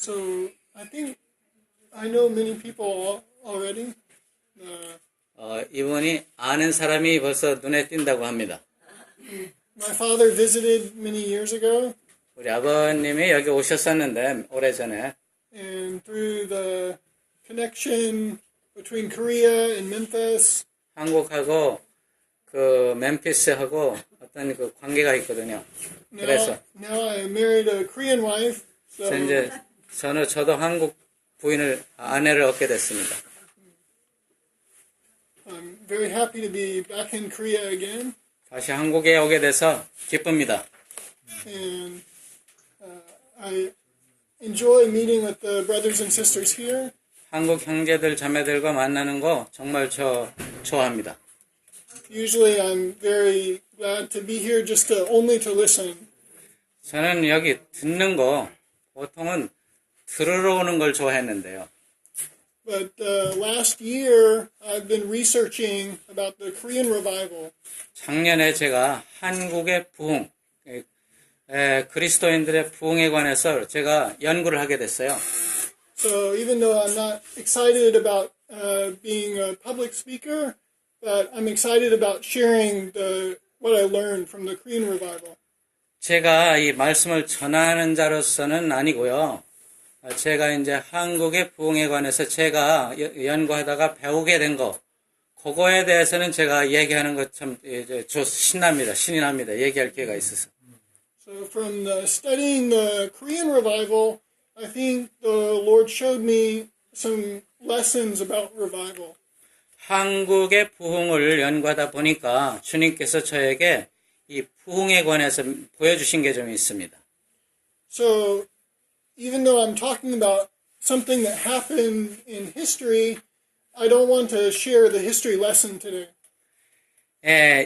So I think I know many people already. 이분이 아는 사람이 벌써 눈에 띈다고 합니다. My father visited many years ago, 우리 아버님이 여기 오셨었는데 오래전에 and through the connection between Korea and Memphis, 한국하고 그 멤피스하고 어떤 그 관계가 있거든요. 그래서 now I married a Korean wife, so 이제 저도 한국 아내를 얻게 됐습니다. I'm very happy to be back in Korea again. 다시 한국에 오게 돼서 기쁩니다. And I enjoy meeting with the brothers and sisters here. 한국 형제들 자매들과 만나는 거 정말 좋아합니다. Usually I'm very glad to be here just only to listen. 저는 여기 듣는 거 보통은 들으러 오는 걸 좋아했는데요. But last year I've been researching about the Korean revival. 작년에 제가 한국의 부흥, 그리스도인들의 부흥에 관해서 제가 연구를 하게 됐어요. So even though I'm not excited about being a public speaker, but I'm excited about sharing what I learned from the Korean revival. 제가 이 말씀을 전하는 자로서는 아니고요. 제가 이제 한국의 부흥에 관해서 제가 연구하다가 배우게 된 거, 그거에 대해서는 제가 얘기하는 것 참 신납니다. 신이 납니다. 얘기할 기회가 있어서. So from studying the Korean revival, I think the Lord showed me some lessons about revival. 한국의 부흥을 연구하다 보니까 주님께서 저에게 이 부흥에 관해서 보여주신 게 좀 있습니다. So even though I'm talking about something that happened in history, I don't want to share the history lesson today.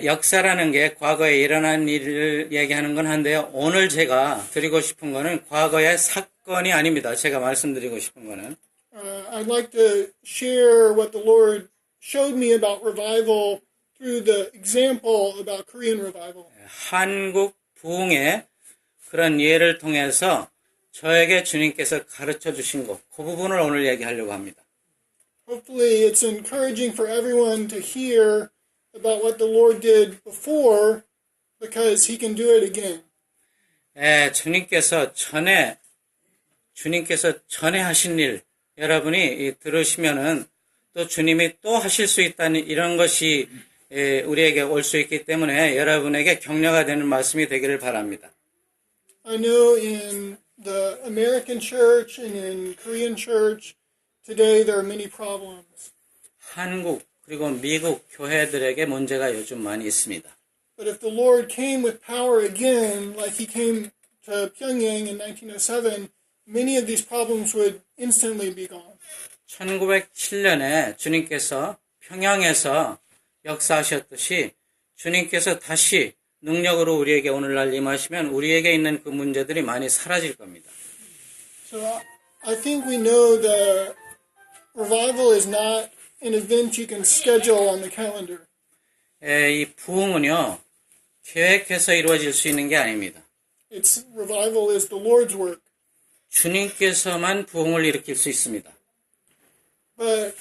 역사라는 게 과거에 일어난 일을 얘기하는 건 한데요. 오늘 제가 드리고 싶은 거는 과거의 사건이 아닙니다. 제가 말씀드리고 싶은 거는. I'd like to share what the Lord showed me about revival through the example about Korean revival. 한국 부흥의 그런 예를 통해서 저에게 주님께서 가르쳐 주신 것, 그 부분을 오늘 얘기하려고 합니다. Hopefully it's encouraging for everyone to hear about what the Lord did before, because He can do it again. 주님께서 전에 하신 일, 여러분이 들으시면은 또 주님이 또 하실 수 있다는 이런 것이 우리에게 올 수 있기 때문에 여러분에게 격려가 되는 말씀이 되기를 바랍니다. I know in the American church and in Korean church today there are many problems. 한국 그리고 미국 교회들에게 문제가 요즘 많이 있습니다. But if the Lord came with power again, like He came to Pyongyang in 1907, many of these problems would instantly be gone. 1907년에 주님께서 평양에서 역사하셨듯이 주님께서 다시 능력으로 우리에게 오늘날 임하시면 우리에게 있는 그 문제들이 많이 사라질 겁니다. So I think we know that revival is not an event you can schedule on the calendar. 이 부흥은요, 계획해서 이루어질 수 있는 게 아닙니다. Revival is the Lord's work. 주님께서만 부흥을 일으킬 수 있습니다. But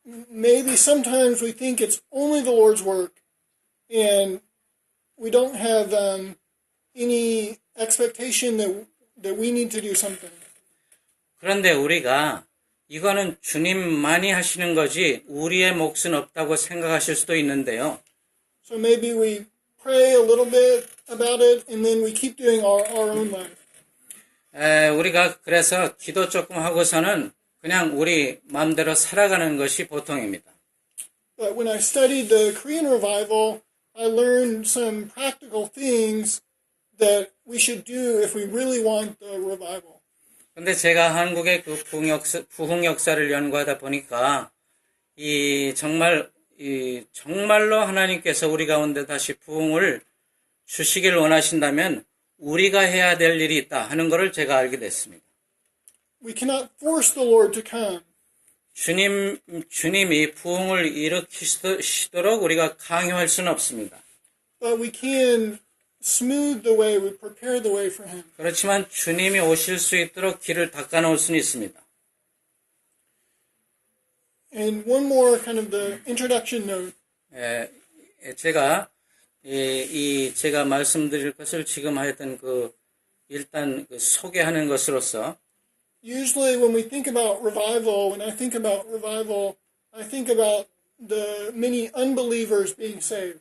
maybe sometimes we think it's only the Lord's work, and we don't have any expectation that we need to do something. 그런데 우리가 이거는 주님만이 하시는 거지 우리의 몫은 없다고 생각하실 수도 있는데요. So maybe we pray a little bit about it, and then we keep doing our own life. 우리가 그래서 기도 조금 하고서는 그냥 우리 마음대로 살아가는 것이 보통입니다. But when I studied the Korean revival, I learned some practical things that we should do if we really want the revival. 근데 제가 한국의 그 부흥 역사를 연구하다 보니까 정말로 하나님께서 우리 가운데 다시 부흥을 주시길 원하신다면 우리가 해야 될 일이 있다 하는 것을 제가 알게 됐습니다. We cannot force the Lord to come. 주님이 부흥을 일으키시도록 우리가 강요할 수는 없습니다. But we can smooth the way, we prepare the way for him. 그렇지만 주님이 오실 수 있도록 길을 닦아 놓을 수는 있습니다. And one more kind of the introduction note. 제가 제가 말씀드릴 것을 지금 하였던 일단 소개하는 것으로서 Usually when we think about revival, when I think about revival, I think about the many unbelievers being saved.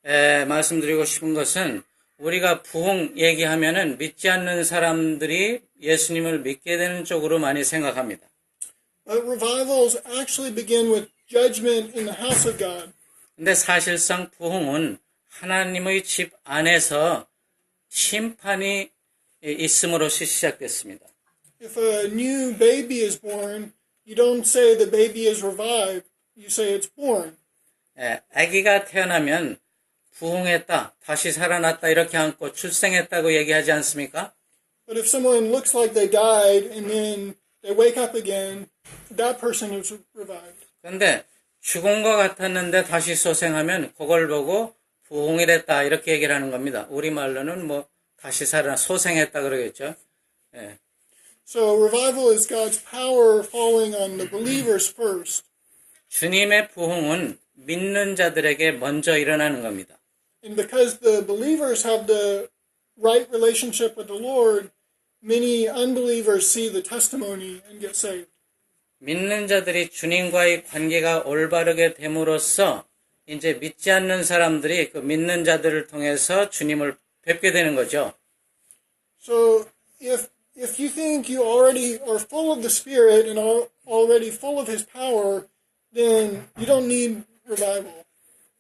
말씀드리고 싶은 것은 우리가 부흥 얘기하면은 믿지 않는 사람들이 예수님을 믿게 되는 쪽으로 많이 생각합니다. But revivals actually begin with judgment in the house of God. 근데 사실상 부흥은 하나님의 집 안에서 심판이 있음으로써 시작됐습니다. If a new baby is born, you don't say the baby is revived, you say it's born. 아기가 태어나면 부흥했다, 다시 살아났다 이렇게 않고 출생했다고 얘기하지 않습니까? But if someone looks like they died and then they wake up again, that person is revived. 그런데 죽은 것 같았는데 다시 소생하면 그걸 보고 부흥이 됐다 이렇게 얘기를 하는 겁니다. 우리말로는 다시 살아나 소생했다 그러겠죠. 예. So revival is God's power falling on the believers first. 주님의 부흥은 믿는 자들에게 먼저 일어나는 겁니다. And because the believers have the right relationship with the Lord, many unbelievers see the testimony and get saved. 믿는 자들이 주님과의 관계가 올바르게 됨으로써 이제 믿지 않는 사람들이 그 믿는 자들을 통해서 주님을 뵙게 되는 거죠. So if you think you already are full of the Spirit and are already full of His power, then you don't need revival.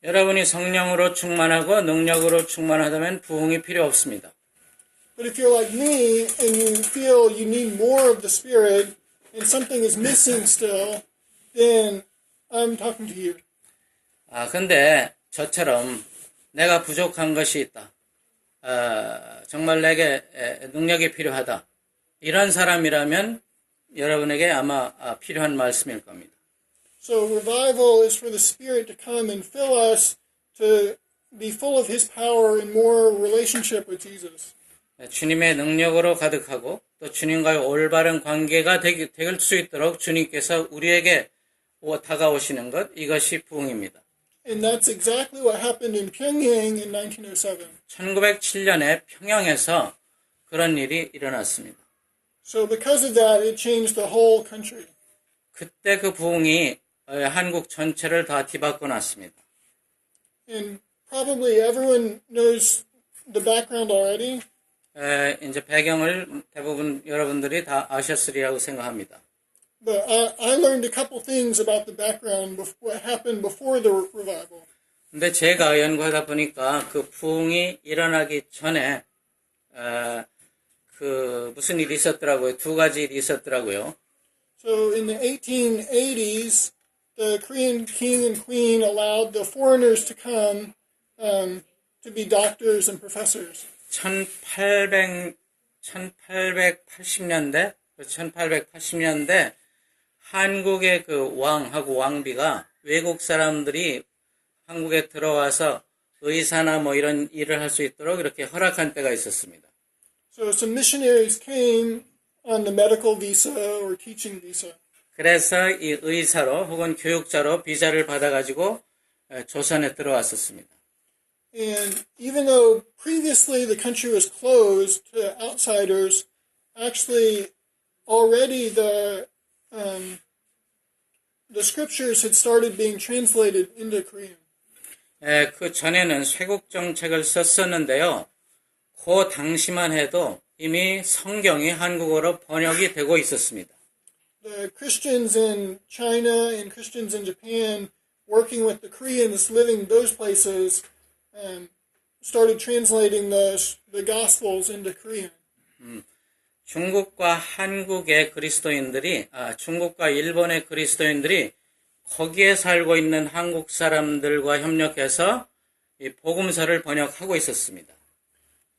여러분이 성령으로 충만하고 능력으로 충만하다면 부흥이 필요 없습니다. But if you're like me and you feel you need more of the Spirit and something is missing still, then I'm talking to you. 근데 저처럼 내가 부족한 것이 있다. 정말 내게 능력이 필요하다. 이런 사람이라면 여러분에게 아마 필요한 말씀일 겁니다. So revival is for the Spirit to come and fill us to be full of His power and more relationship with Jesus. 주님의 능력으로 가득하고 또 주님과의 올바른 관계가 될 수 있도록 주님께서 우리에게 다가오시는 것, 이것이 부흥입니다. And that's exactly what happened in Pyongyang in 1907. 1907년에 평양에서 그런 일이 일어났습니다. So because of that, it changed the whole country. 그때 그 부흥이 한국 전체를 다 뒤바꿔 놨습니다. And probably everyone knows the background already. 이제 배경을 대부분 여러분들이 다 아셨으리라고 생각합니다. But I learned a couple things about the background, what happened before the revival. 근데 제가 연구하다 보니까 그 부흥이 일어나기 전에 무슨 일이 있었더라고요. 두 가지 일이 있었더라고요. So in the 1880s, the Korean king and queen allowed the foreigners to come to be doctors and professors. 1880년대 한국의 그 왕하고 왕비가 외국 사람들이 한국에 들어와서 의사나 이런 일을 할 수 있도록 이렇게 허락한 때가 있었습니다. So some missionaries came on the medical visa or teaching visa. 그래서 이 의사로 혹은 교육자로 비자를 받아가지고 조선에 들어왔었습니다. And even though previously the country was closed to outsiders, actually already the scriptures had started being translated into Korean. 그 전에는 쇄국 정책을 썼었는데요. 그 당시만 해도 이미 성경이 한국어로 번역이 되고 있었습니다. The Christians in China and Christians in Japan working with the Koreans living in those places started translating the Gospels into Korean. 중국과 한국의 그리스도인들이, 중국과 일본의 그리스도인들이 거기에 살고 있는 한국 사람들과 협력해서 이 복음서를 번역하고 있었습니다.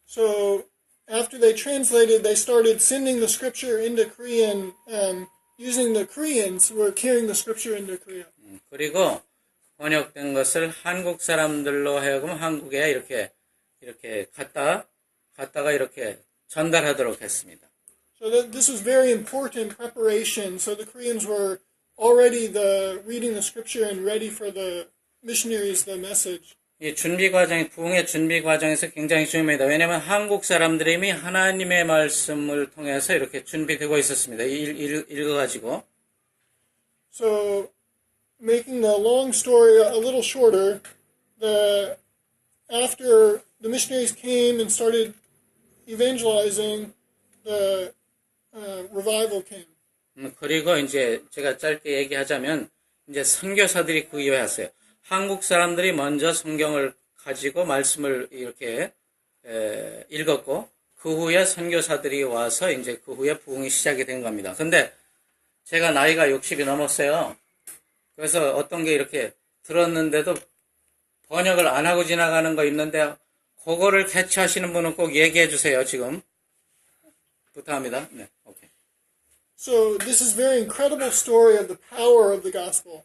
So after they translated, they started sending the scripture into Korean, using the Koreans who were carrying the scripture into Korea. 그리고 번역된 것을 한국 사람들로 하여금 한국에 이렇게 이렇게 갖다가 이렇게 전달하도록 했습니다. So this was very important preparation. So the Koreans were already reading the scripture and ready for the missionaries, the message. 이 준비 과정이 부흥의 준비 과정에서 굉장히 중요합니다. 왜냐하면 한국 사람들이 이미 하나님의 말씀을 통해서 이렇게 준비되고 있었습니다. 읽어가지고. So making the long story a little shorter, after the missionaries came and started evangelizing, the revival came. 그리고 이제 제가 짧게 얘기하자면 이제 선교사들이 그 이후에 왔어요. 한국 사람들이 먼저 성경을 가지고 말씀을 이렇게 읽었고 그 후에 선교사들이 와서 이제 그 후에 부흥이 시작이 된 겁니다. 근데 제가 나이가 60이 넘었어요. 그래서 어떤 게 이렇게 들었는데도 번역을 안 하고 지나가는 거 있는데 그거를 캐치하시는 분은 꼭 얘기해 주세요. 지금 부탁합니다. 네, 오케이. So this is a very incredible story of the power of the gospel.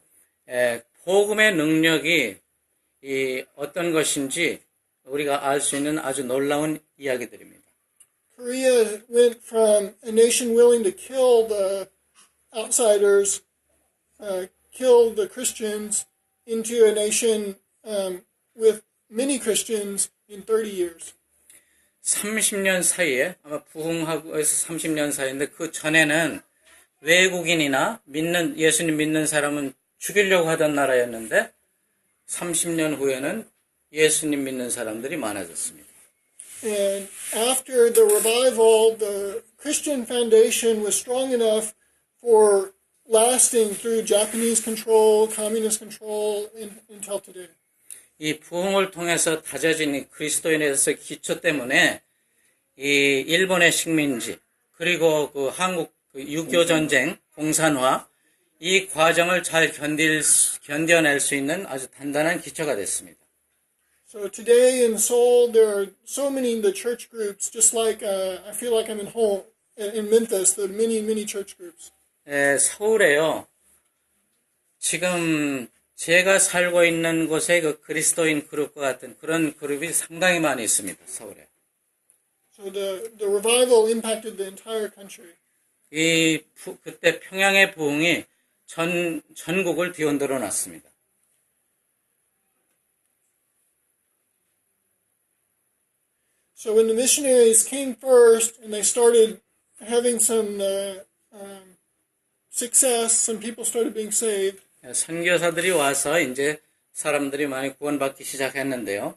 복음의 능력이 이 어떤 것인지 우리가 알 수 있는 아주 놀라운 이야기들입니다. Korea went from a nation willing to kill the outsiders, kill the Christians, into a nation with many Christians in 30 years. 30년 사이에 아마 부흥하고 30년 사이인데 그 전에는 외국인이나 예수님 믿는 사람은 죽이려고 하던 나라였는데 30년 후에는 예수님 믿는 사람들이 많아졌습니다. And after the revival, the Christian foundation was strong enough for lasting through Japanese control, communist control until today. 이 부흥을 통해서 다져진 이 그리스도인에서 기초 때문에 이 일본의 식민지 그리고 그 한국 6.25 전쟁 공산화 이 과정을 잘 견뎌낼 수 있는 아주 단단한 기초가 됐습니다. So today in Seoul, there are so many the church groups, just like I feel like I'm in Memphis, the many church groups. 서울에요. 지금 제가 살고 있는 곳에 그 그리스도인 그룹과 같은 그런 그룹이 상당히 많이 있습니다. 서울에. So the revival impacted the entire country. 그때 평양의 부흥이 전국을 뒤흔들어 놨습니다. So when the missionaries came first and they started having some success, some people started being saved. 선교사들이 와서 이제 사람들이 많이 구원받기 시작했는데요.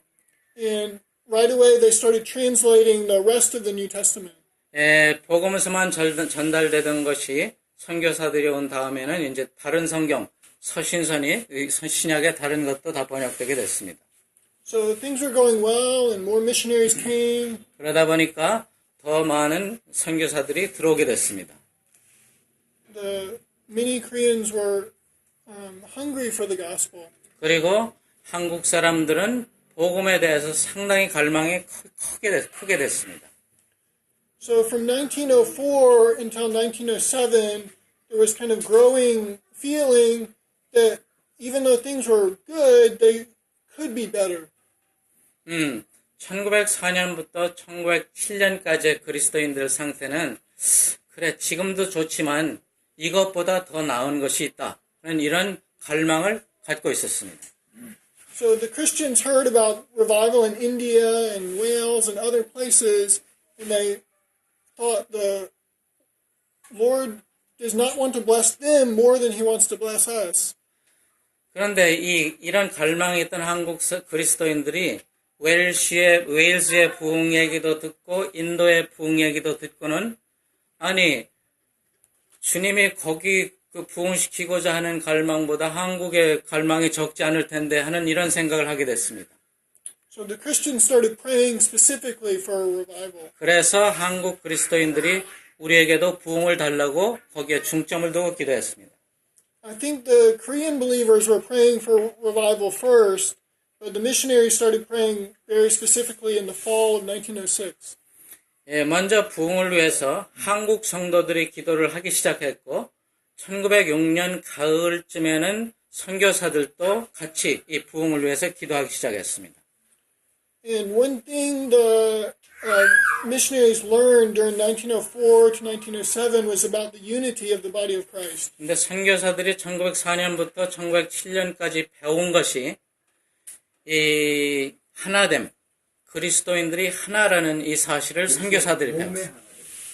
And right away they started translating the rest of the New Testament. 복음서만 전달되던 것이 선교사들이 온 다음에는 이제 다른 성경, 서신서니 신약의 다른 것도 다 번역되게 됐습니다. So things were going well and more missionaries came. 그러다 보니까 더 많은 선교사들이 들어오게 됐습니다. The many Koreans were hungry for the gospel. 그리고 한국 사람들은 복음에 대해서 상당히 갈망이 크게 됐습니다. So from 1904 until 1907, there was kind of growing feeling that even though things were good, they could be better. 1904년부터 1907년까지의 그리스도인들 상태는 그래 지금도 좋지만 이것보다 더 나은 것이 있다. 이런 갈망을 갖고 있었습니다. So the Christians heard about revival in India and Wales and other places, and they thought the Lord does not want to bless them more than He wants to bless us. 그런데 이런 갈망이 있던 한국 그리스도인들이 웨일즈의 부흥 얘기도 듣고 인도의 부흥 얘기도 듣고는 아니 주님이 거기 그 부흥시키고자 하는 갈망보다 한국의 갈망이 적지 않을 텐데 하는 이런 생각을 하게 됐습니다. So the Christians started praying specifically for a revival. 그래서 한국 그리스도인들이 우리에게도 부흥을 달라고 거기에 중점을 두고 기도했습니다. I think the Korean believers were praying for revival first, but the missionaries started praying very specifically in the fall of 1906. 먼저 부흥을 위해서 한국 성도들이 기도를 하기 시작했고 1906년 가을쯤에는 선교사들도 같이 이 부흥을 위해서 기도하기 시작했습니다. And one thing the missionaries learned during 1904 to 1907 was about the unity of the body of Christ. 근데 선교사들이 1904년부터 1907년까지 배운 것이 이 하나됨, 그리스도인들이 하나라는 이 사실을 선교사들이 배웠습니다.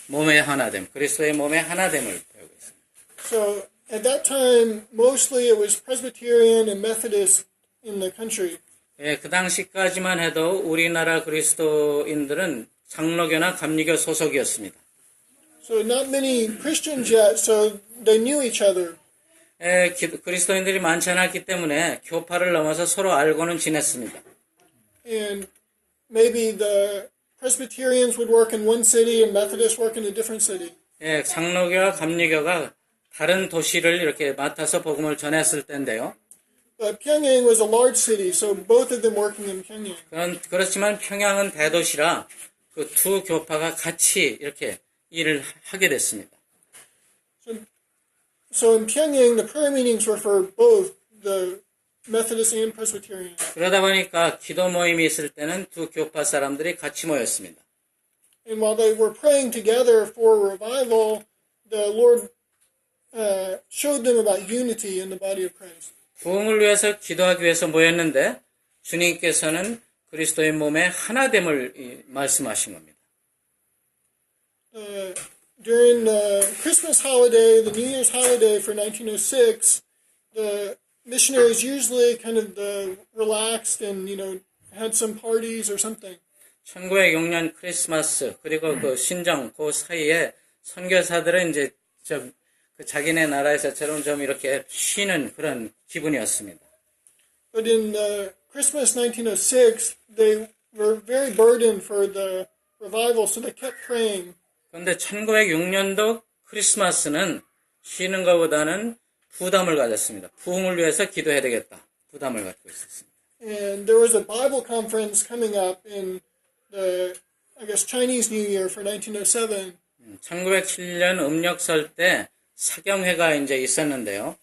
몸의 하나됨, 그리스도의 몸의 하나됨을 배우고 있습니다. So at that time, mostly it was Presbyterian and Methodist in the country. 예, 그 당시까지만 해도 우리나라 그리스도인들은 장로교나 감리교 소속이었습니다. So not many Christians yet, so they knew each other. 예, 그리스도인들이 많지 않았기 때문에 교파를 넘어서 서로 알고는 지냈습니다. And maybe the Presbyterians would work in one city and Methodists work in a different city. 예, 장로교와 감리교가 다른 도시를 이렇게 맡아서 복음을 전했을 때인데요. But Pyongyang was a large city, so both of them working in Pyongyang. 그렇지만 평양은 대도시라 그 두 교파가 같이 이렇게 일을 하게 됐습니다. So in Pyongyang, the prayer meetings were for both the Methodist and Presbyterian. 그러다 보니까 기도 모임이 있을 때는 두 교파 사람들이 같이 모였습니다. And while they were praying together for revival, the Lord showed them about unity in the body of Christ. 부흥을 위해서 기도하기 위해서 모였는데 주님께서는 그리스도의 몸의 하나됨을 말씀하신 겁니다. During the Christmas holiday, the New Year's holiday for 1906, the missionaries usually kind of relaxed and, had some parties or something. 1906년 크리스마스 그리고 그 신정 그 사이에 선교사들은 이제 그 자기네 나라에서처럼 좀 이렇게 쉬는 그런 기분이었습니다. But in Christmas 1906, they were very burdened for the revival, so they kept praying. 그런데 1906년도 크리스마스는 쉬는 것보다는 부담을 가졌습니다. 부흥을 위해서 기도해야 되겠다. 부담을 갖고 있었습니다. And there was a Bible conference coming up in the, Chinese New Year for 1907. 1907년 음력설 때 사경회가 이제 있었는데요.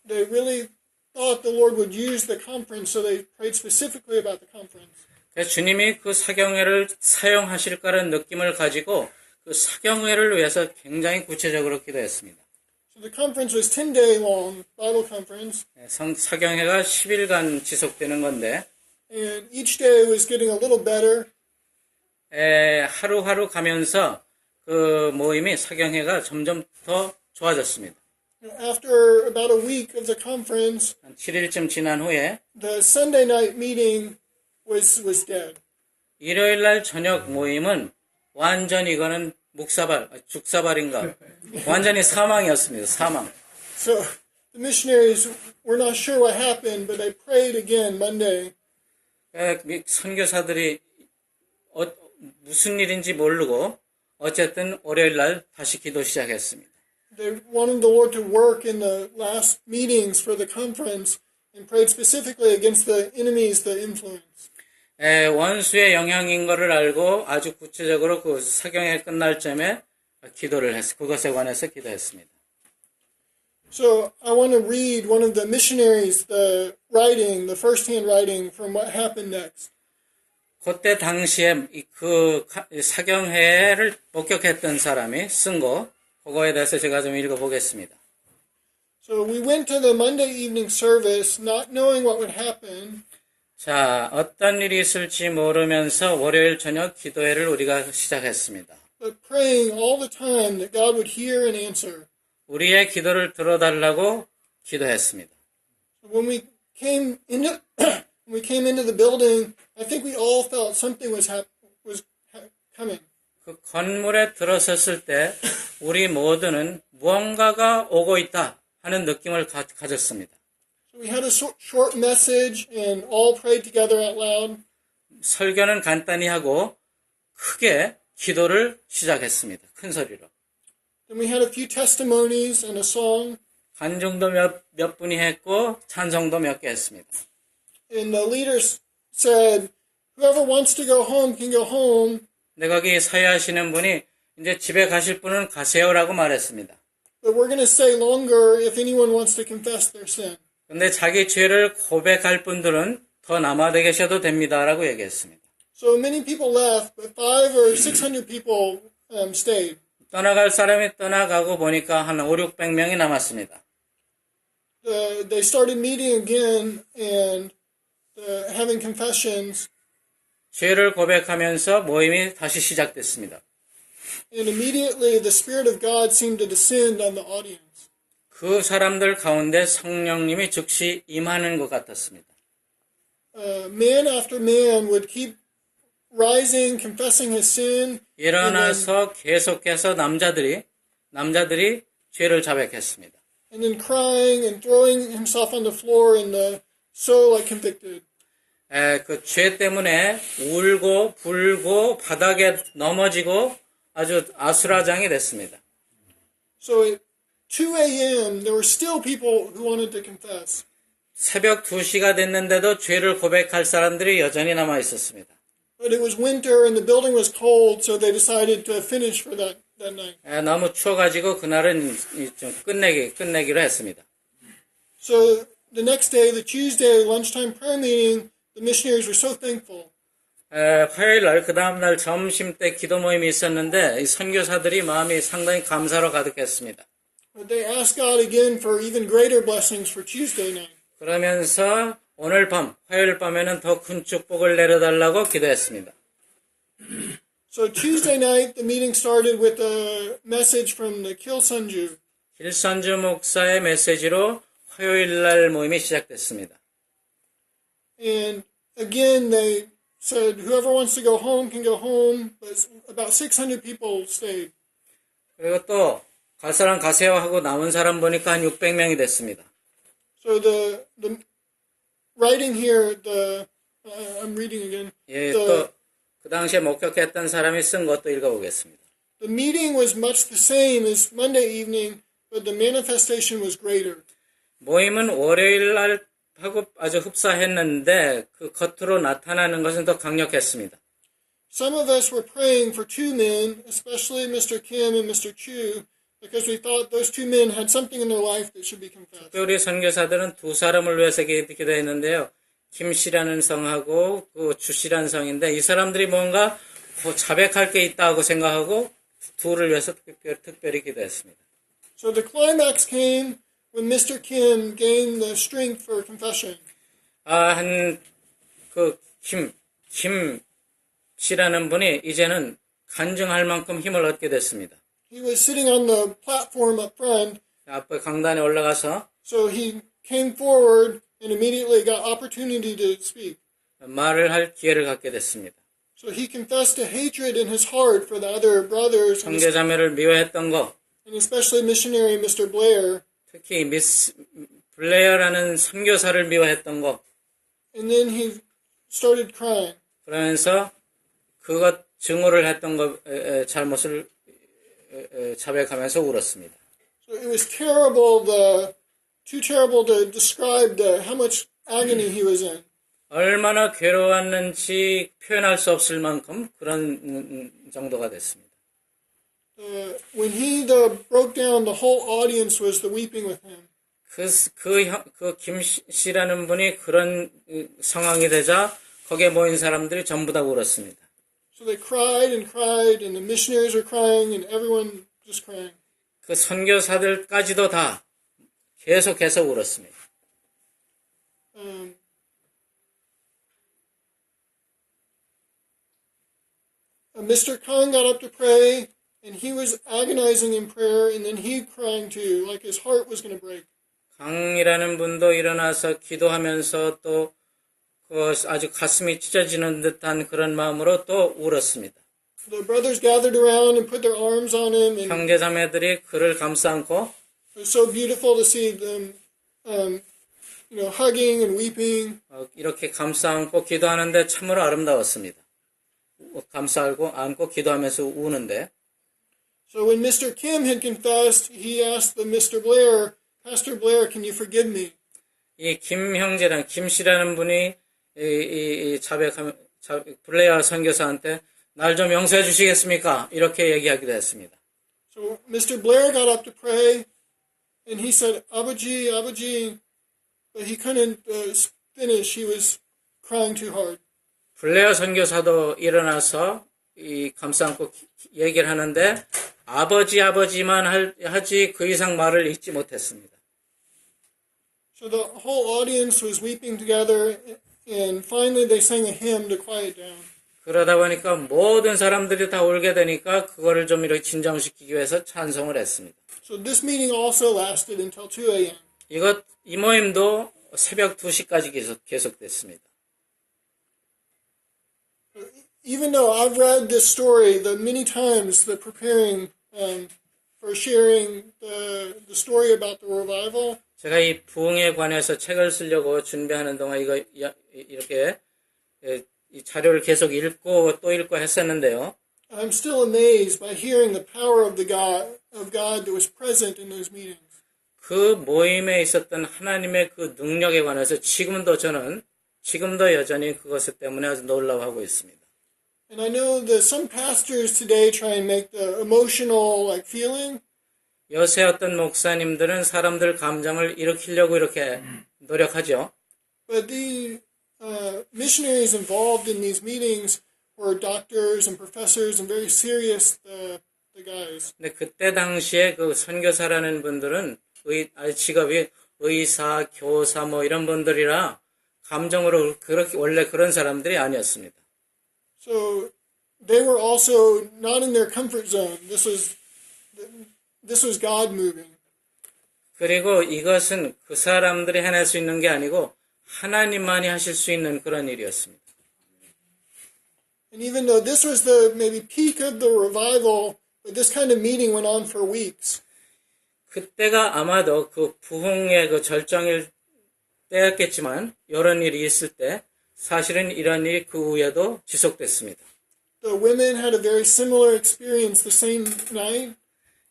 They really thought the Lord would use the conference, so they prayed specifically about the conference. 그래서 주님이 그 사경회를 사용하실까라는 느낌을 가지고 그 사경회를 위해서 굉장히 구체적으로 기도했습니다. So the conference was 10-day long, Bible conference. 사경회가 10일간 지속되는 건데 And each day was getting a little better. 하루하루 가면서 그 모임이 사경회가 점점 더 좋아졌습니다. After about a week of the conference, 한 7일쯤 지난 후에 the Sunday night meeting was dead. 일요일 날 저녁 모임은 완전히 이거는 죽사발인가 완전히 사망이었습니다. 사망. So the missionaries were not sure what happened, but they prayed again Monday. 선교사들이 무슨 일인지 모르고 어쨌든 월요일 날 다시 기도 시작했습니다. They wanted the Lord to work in the last meetings for the conference and prayed specifically against the enemies, the influence. 원수의 영향인 것을 알고 아주 구체적으로 그 사경회 끝날 점에 기도를 그것에 관해서 기도했습니다. So I want to read one of the missionaries, the first-hand writing from what happened next. 그때 당시에 그 사경회를 목격했던 사람이 쓴 거, 그거에 대해서 제가 좀 읽어보겠습니다. So we went to the Monday evening service, not knowing what would happen. 자, 어떤 일이 있을지 모르면서 월요일 저녁 기도회를 우리가 시작했습니다. But praying all the time that God would hear and answer. 우리의 기도를 들어달라고 기도했습니다. When we came into the building, I think we all felt something was coming. 그 건물에 들어섰을 때 우리 모두는 무언가가 오고 있다 하는 느낌을 가졌습니다. So we had a short message and all prayed together out loud. 설교는 간단히 하고 크게 기도를 시작했습니다. 큰 소리로. Then we had a few testimonies and a song. 간증도 몇 분이 했고 찬송도 몇 개 했습니다. And the leaders said, whoever wants to go home can go home. 근데 거기 사회하시는 분이 이제 집에 가실 분은 가세요라고 말했습니다. But we're going to stay longer if anyone wants to confess their sin. 근데 자기 죄를 고백할 분들은 더 남아 계셔도 됩니다라고 얘기했습니다. So many people left, but 500 or 600 people stayed. 떠나갈 사람이 떠나가고 보니까 한 5, 600명이 남았습니다. They started meeting again and having confessions. 죄를 고백하면서 모임이 다시 시작됐습니다. And immediately the Spirit of God seemed to descend on the audience. 그 사람들 가운데 성령님이 즉시 임하는 것 같았습니다. Man after man would keep rising, confessing his sin. 일어나서 계속해서 남자들이 죄를 자백했습니다. And then crying and throwing himself on the floor and so like convicted. 그 죄 때문에 울고 불고 바닥에 넘어지고 아주 아수라장이 됐습니다. So at 2 a.m. there were still people who wanted to confess. 새벽 2시가 됐는데도 죄를 고백할 사람들이 여전히 남아 있었습니다. But it was winter and the building was cold, so they decided to finish for that night. 너무 추워가지고 그날은 좀 끝내기로 했습니다. So the next day, the Tuesday lunchtime prayer meeting, the missionaries were so thankful. 화요일 날, 그 다음날 점심 때 기도 모임이 있었는데, 이 선교사들이 마음이 상당히 감사로 가득했습니다. But they asked God again for even greater blessings for Tuesday night. 그러면서 오늘 밤, 화요일 밤에는 더 큰 축복을 내려달라고 기도했습니다. So Tuesday night, the meeting started with a message from the Kilsunju. 길선주 목사의 메시지로 화요일 날 모임이 시작됐습니다. And again, they said, whoever wants to go home can go home, but about 600 people stayed. 그리고 또 갈 사람 가세요 하고 남은 사람 보니까 한 600명이 됐습니다. So the writing here, I'm reading again. 예, 또 그 당시에 목격했던 사람이 쓴 것도 읽어보겠습니다. The meeting was much the same as Monday evening, but the manifestation was greater. 모임은 월요일 날 하고 아주 흡사했는데 그 겉으로 나타나는 것은 더 강력했습니다. Some of us were praying for 2 men, especially Mr. Kim and Mr. Chu, because we thought those 2 men had something in their life that should be confessed. 우리 선교사들은 두 사람을 위해서 기도했는데요. 김 씨라는 성하고 그 주 씨라는 성인데 이 사람들이 뭔가 자백할 게 있다고 생각하고 둘을 위해서 특별히 기도했습니다. So the climax came when Mr. Kim gained the strength for confession. 김 씨라는 분이 이제는 간증할 만큼 힘을 얻게 됐습니다. He was sitting on the platform up front, 앞에 강단에 올라가서 so he came forward and immediately got opportunity to speak. 말을 할 기회를 갖게 됐습니다. So he confessed a hatred in his heart for the other brothers, 형제자매를 미워했던 거, and especially missionary Mr. Blair. 특히 미스 블레어라는 선교사를 미워했던 거, And then he started crying. 그러면서 그것 증오를 했던 거 잘못을 자백하면서 울었습니다. So it was terrible, too terrible to describe how much agony he was in. 얼마나 괴로웠는지 표현할 수 없을 만큼 그런 정도가 됐습니다. When he broke down, the whole audience was weeping with him. 그 김 씨라는 분이 그런 상황이 되자 거기에 모인 사람들이 전부 다 울었습니다. So they cried and cried, and the missionaries were crying, and everyone just crying. 그 선교사들까지도 다 계속해서 울었습니다. Mr. Kang got up to pray, and he was agonizing in prayer, and then he crying too, like his heart was going to break. 강이라는 분도 일어나서 기도하면서 또 아주 가슴이 찢어지는 듯한 그런 마음으로 또 울었습니다. The brothers gathered around and put their arms on him, and 형제자매들이 그를 감싸안고 it was so beautiful to see them, hugging and weeping. 이렇게 감싸안고 기도하는데 참으로 아름다웠습니다. 안고 기도하면서 우는데. So when Mr. Kim had confessed, he asked Mr. Blair, Pastor Blair, can you forgive me? 이 김 씨라는 분이 블레어 선교사한테 날 좀 용서해 주시겠습니까? 이렇게 얘기하기도 했습니다. So Mr. Blair got up to pray, and he said, Abaji, Abaji, but he couldn't finish. He was crying too hard. 블레어 선교사도 일어나서 이 감싸안고 얘기를 하는데 아버지만 하지 그 이상 말을 잇지 못했습니다. So the whole audience was weeping together, and finally they sang a hymn to quiet down. 그러다 보니까 모든 사람들이 다 울게 되니까 그거를 좀 이렇게 진정시키기 위해서 찬송을 했습니다. So this meeting also lasted until 2 a.m. 이 모임도 새벽 2시까지 계속됐습니다. Even though I've read this story the many times, the preparing for sharing the story about the revival, 제가 이 부흥에 관해서 책을 쓰려고 준비하는 동안 이렇게 이 자료를 계속 읽고 또 읽고 했었는데요. I'm still amazed by hearing the power of God that was present in those meetings. 그 모임에 있었던 하나님의 그 능력에 관해서 지금도 여전히 그것 때문에 아주 놀라워하고 있습니다. And I know that some pastors today try and make the emotional feeling. 요새 어떤 목사님들은 사람들 감정을 일으키려고 이렇게 노력하죠. But the missionaries involved in these meetings were doctors and professors and very serious the guys. 근데 그때 당시에 그 선교사라는 분들은 직업이 의사, 교사 뭐 이런 분들이라 감정으로 그렇게 원래 그런 사람들이 아니었습니다. So they were also not in their comfort zone. This was God moving. 그리고 이것은 그 사람들이 해낼 수 있는 게 아니고 하나님만이 하실 수 있는 그런 일이었습니다. And even though this was the maybe peak of the revival, but this kind of meeting went on for weeks. 그때가 아마도 그 부흥의 그 절정일 때였겠지만 이런 일이 있을 때 사실은 이런 일이 그 후에도 지속됐습니다. The women had a very similar experience the same night.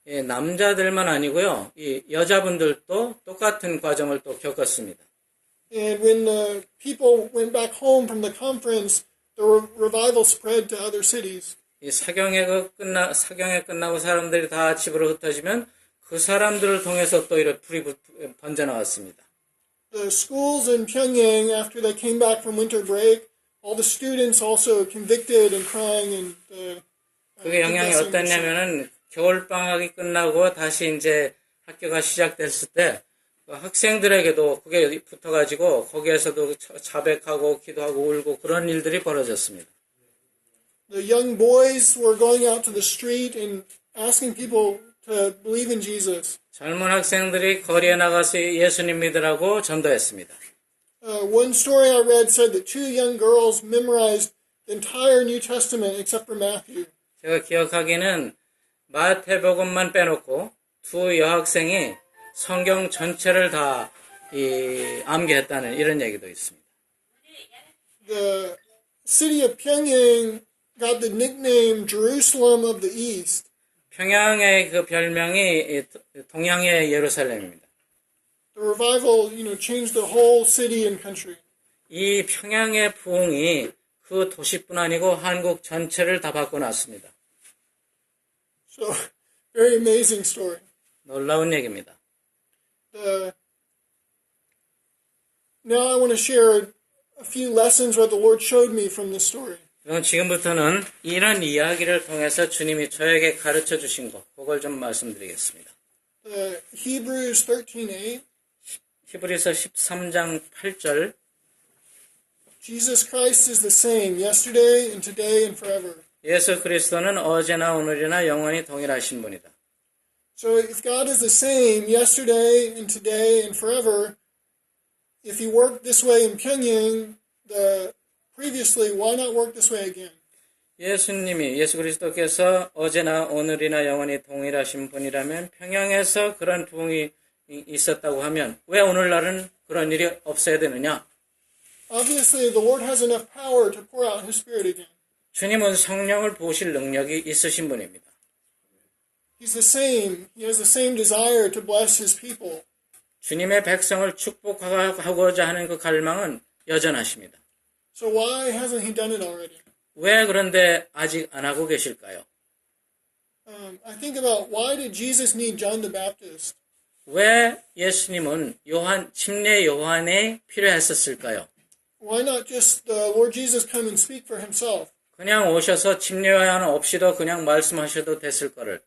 예, 남자들만 아니고요. 이 여자분들도 똑같은 과정을 또 겪었습니다. And when the people went back home from the conference, the revival spread to other cities. 이 사경회 끝나고 사람들이 다 집으로 흩어지면 그 사람들을 통해서 또 이렇게 불이 번져 나왔습니다. The schools in Pyongyang, after they came back from winter break, all the students also convicted and crying and 그게 영향이 어땠냐면은 겨울 방학이 끝나고 다시 이제 학교가 시작됐을 때 학생들에게도 그게 붙어가지고 거기에서도 자백하고 기도하고 울고 그런 일들이 벌어졌습니다. The young boys were going out to the street and asking people to believe in Jesus. 젊은 학생들이 거리에 나가서 예수님 믿으라고 전도했습니다. One story I read said that 2 young girls memorized the entire New Testament except for Matthew. 제가 기억하기는 마태복음만 빼놓고 2 여학생이 성경 전체를 다 암기했다는 이런 얘기도 있습니다. The city of Pyongyang got the nickname Jerusalem of the East. 평양의 그 별명이 동양의 예루살렘입니다. The revival, changed the whole city and country. 이 평양의 부흥이 그 도시뿐 아니고 한국 전체를 다 바꿔놨습니다. So, very amazing story. 놀라운 얘기입니다. Now I want to share a few lessons what the Lord showed me from this story. 그럼 지금부터는 이런 이야기를 통해서 주님이 저에게 가르쳐 주신 것, 그걸 좀 말씀드리겠습니다. Hebrews 13:8. 히브리서 13장 8절. Jesus Christ is the same yesterday and today and forever. 예수 그리스도는 어제나 오늘이나 영원히 동일하신 분이다. So if God is the same yesterday and today and forever, if He worked this way in Pyongyang, previously, why not work this way again? 예수 그리스도께서 어제나 오늘이나 영원히 동일하신 분이라면 평양에서 그런 부흥이 있었다고 하면 왜 오늘날은 그런 일이 없어야 되느냐? Obviously, the Lord has enough power to pour out His Spirit again. 주님은 성령을 부으실 능력이 있으신 분입니다. He's the same. He has the same desire to bless His people. 주님의 백성을 축복하고자 하는 그 갈망은 여전하십니다. So why hasn't He done it already? 왜 그런데 아직 안 하고 계실까요? I think about why did Jesus need John the Baptist? 왜 예수님은 침례 요한이 필요했었을까요? why not just the Lord Jesus come and speak for himself? 그냥 오셔서 침례요한 없이도 그냥 말씀하셔도 됐을 거를.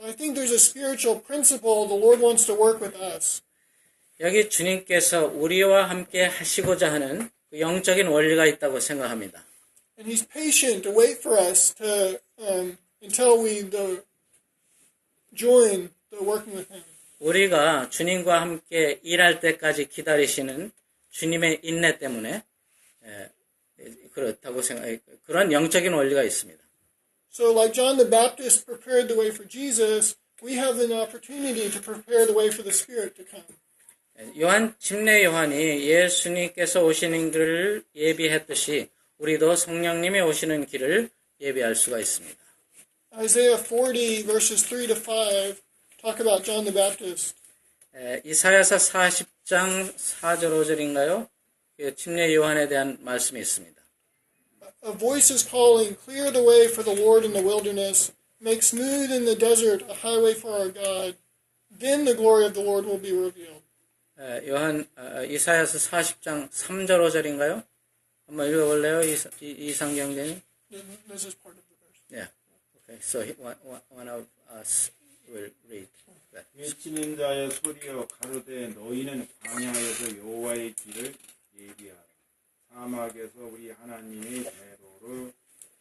I think there's a spiritual principle the Lord wants to work with us. 여기 주님께서 우리와 함께 하시고자 하는 그 영적인 원리가 있다고 생각합니다. And he's patient to wait for us to until we join the working with him. 우리가 주님과 함께 일할 때까지 기다리시는 주님의 인내 때문에 그렇다고 생각. 그런 영적인 원리가 있습니다. So like John the Baptist prepared the way for Jesus, we have an opportunity to prepare the way for the Spirit to come. 요한 침례 요한이 예수님께서 오시는 길을 예비했듯이 우리도 성령님이 오시는 길을 예비할 수가 있습니다. Isaiah 40 verses 3 to 5 talk about John the Baptist. 이사야서 40장 4절 5절인가요? 침례 요한에 대한 말씀이 있습니다. A voice is calling, clear the way for the Lord in the wilderness, make smooth in the desert a highway for our God. Then the glory of the Lord will be revealed. 이사야서 40장 3절 5절인가요? 한번 읽어볼래요? 이상경제님? This is part of the verse. Yeah. Okay. So one of us will read that. 외치는 자의 소리여 가로되 너희는 광야에서 여호와의 길을 예비하라. 사막에서 우리 하나님의 대로를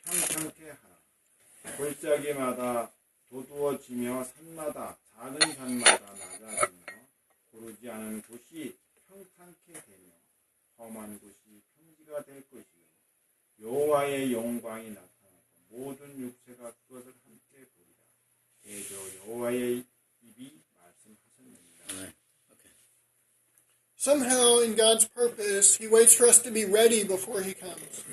평창케 하라. 골짜기마다 도두어지며 산마다 작은 산마다 낮아지며 고르지 않은 곳이 평창케 되며 험한 곳이 평지가 될 것이요 여호와의 영광이 나타나고 모든 육체가 그것을 함께 보리라. 대저 여호와의 입이 말씀하셨느니라. Somehow in God's purpose, he waits for us to be ready before he comes.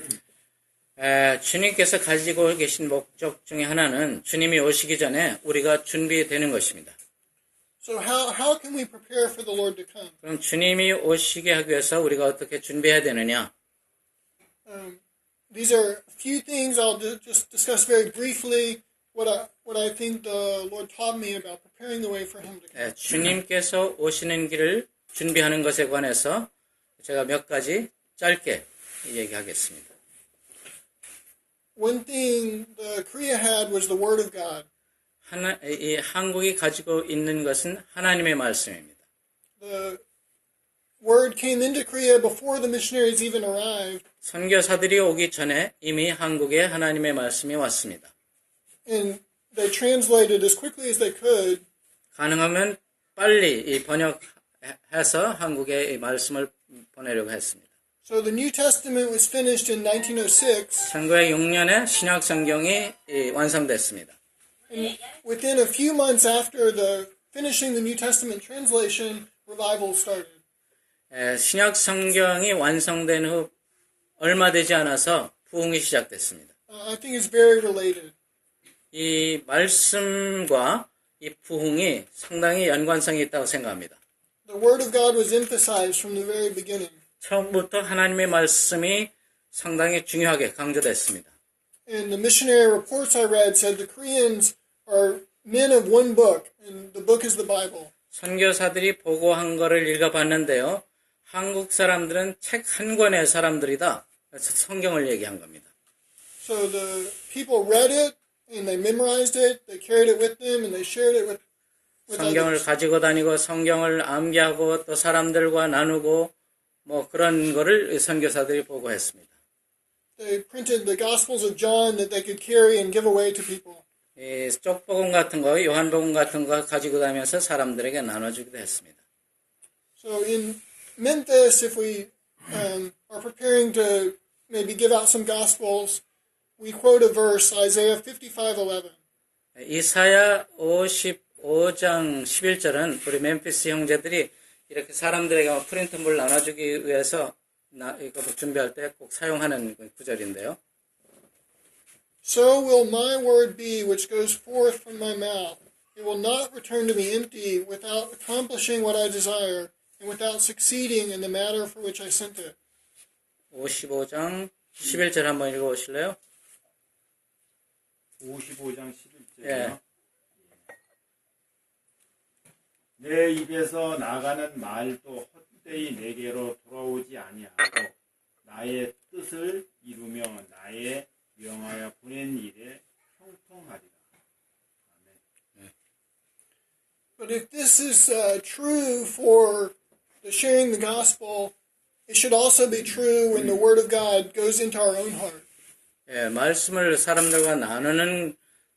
주님께서 가지고 계신 목적 중에 하나는 주님이 오시기 전에 우리가 준비되는 것입니다. So how can we prepare for the Lord to come? 그럼 주님이 오시게 하기 위해서 우리가 어떻게 준비해야 되느냐? These are a few things I'll just discuss very briefly what I think the Lord taught me about preparing the way for him to come. 주님께서 오시는 길을 준비하는 것에 관해서 제가 몇 가지 짧게 얘기하겠습니다. One thing the Korea had was the Word of God. 이 한국이 가지고 있는 것은 하나님의 말씀입니다. The Word came into Korea before the missionaries even arrived. 선교사들이 오기 전에 이미 한국에 하나님의 말씀이 왔습니다. And they translated as quickly as they could. 가능하면 빨리 번역해서 한국에 이 말씀을 보내려고 했습니다. So the New Testament was finished in 1906. 1906년에 신약 성경이 완성됐습니다. And within a few months after finishing the New Testament translation, revival started. 신약 성경이 완성된 후 얼마 되지 않아서 부흥이 시작됐습니다. I think it's very related. 이 말씀과 이 부흥이 상당히 연관성이 있다고 생각합니다. The Word of God was emphasized from the very beginning. 처음부터 하나님의 말씀이 상당히 중요하게 강조됐습니다. And the missionary reports I read said the Koreans are men of one book, and the book is the Bible. 선교사들이 보고한 거를 읽어봤는데요. 한국 사람들은 책 한 권의 사람들이다. 그래서 성경을 얘기한 겁니다. So the people read it, and they memorized it, they carried it with them, and they shared it with 성경을 others. 가지고 다니고 성경을 암기하고 또 사람들과 나누고 뭐 그런 거를 선교사들이 보고했습니다. They printed the Gospels of John that they could carry and give away to people. 이 쪽복음 같은 거, 요한복음 같은 거 가지고 다니면서 사람들에게 나눠주기도 했습니다. So in Memphis, if we are preparing to maybe give out some Gospels, we quote a verse, Isaiah 55:11. 이사야 55장 11절은 우리 멤피스 형제들이 이렇게 사람들에게 프린트물 나눠주기 위해서 이거 준비할 때 꼭 사용하는 구절인데요. So will my word be which goes forth from my mouth. It will not return to me empty without accomplishing what I desire and without succeeding in the matter for which I sent it. 55장 11절 한번 읽어보실래요? 55장 11절이요. 예. 내 입에서 나가는 말도 헛되이 내게로 돌아오지 아니하고 나의 뜻을 이루며 나의 명하여 보낸 일에 형통하리라. 아멘. But if this is true for the sharing the gospel, it should also be true when the word of God goes into our own heart. 예, 말씀을 사람들과 나누는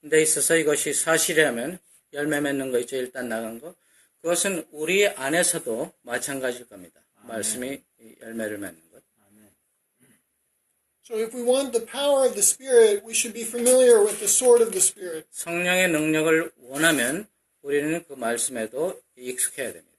데 있어서 이것이 사실이라면 열매 맺는 거 있죠. 일단 나간 거. 그것은 우리 안에서도 마찬가지일 겁니다. 말씀이 열매를 맺는 것. So if we want the power of the Spirit, we should be familiar with the sword of the Spirit. 성령의 능력을 원하면 우리는 그 말씀에도 익숙해야 됩니다.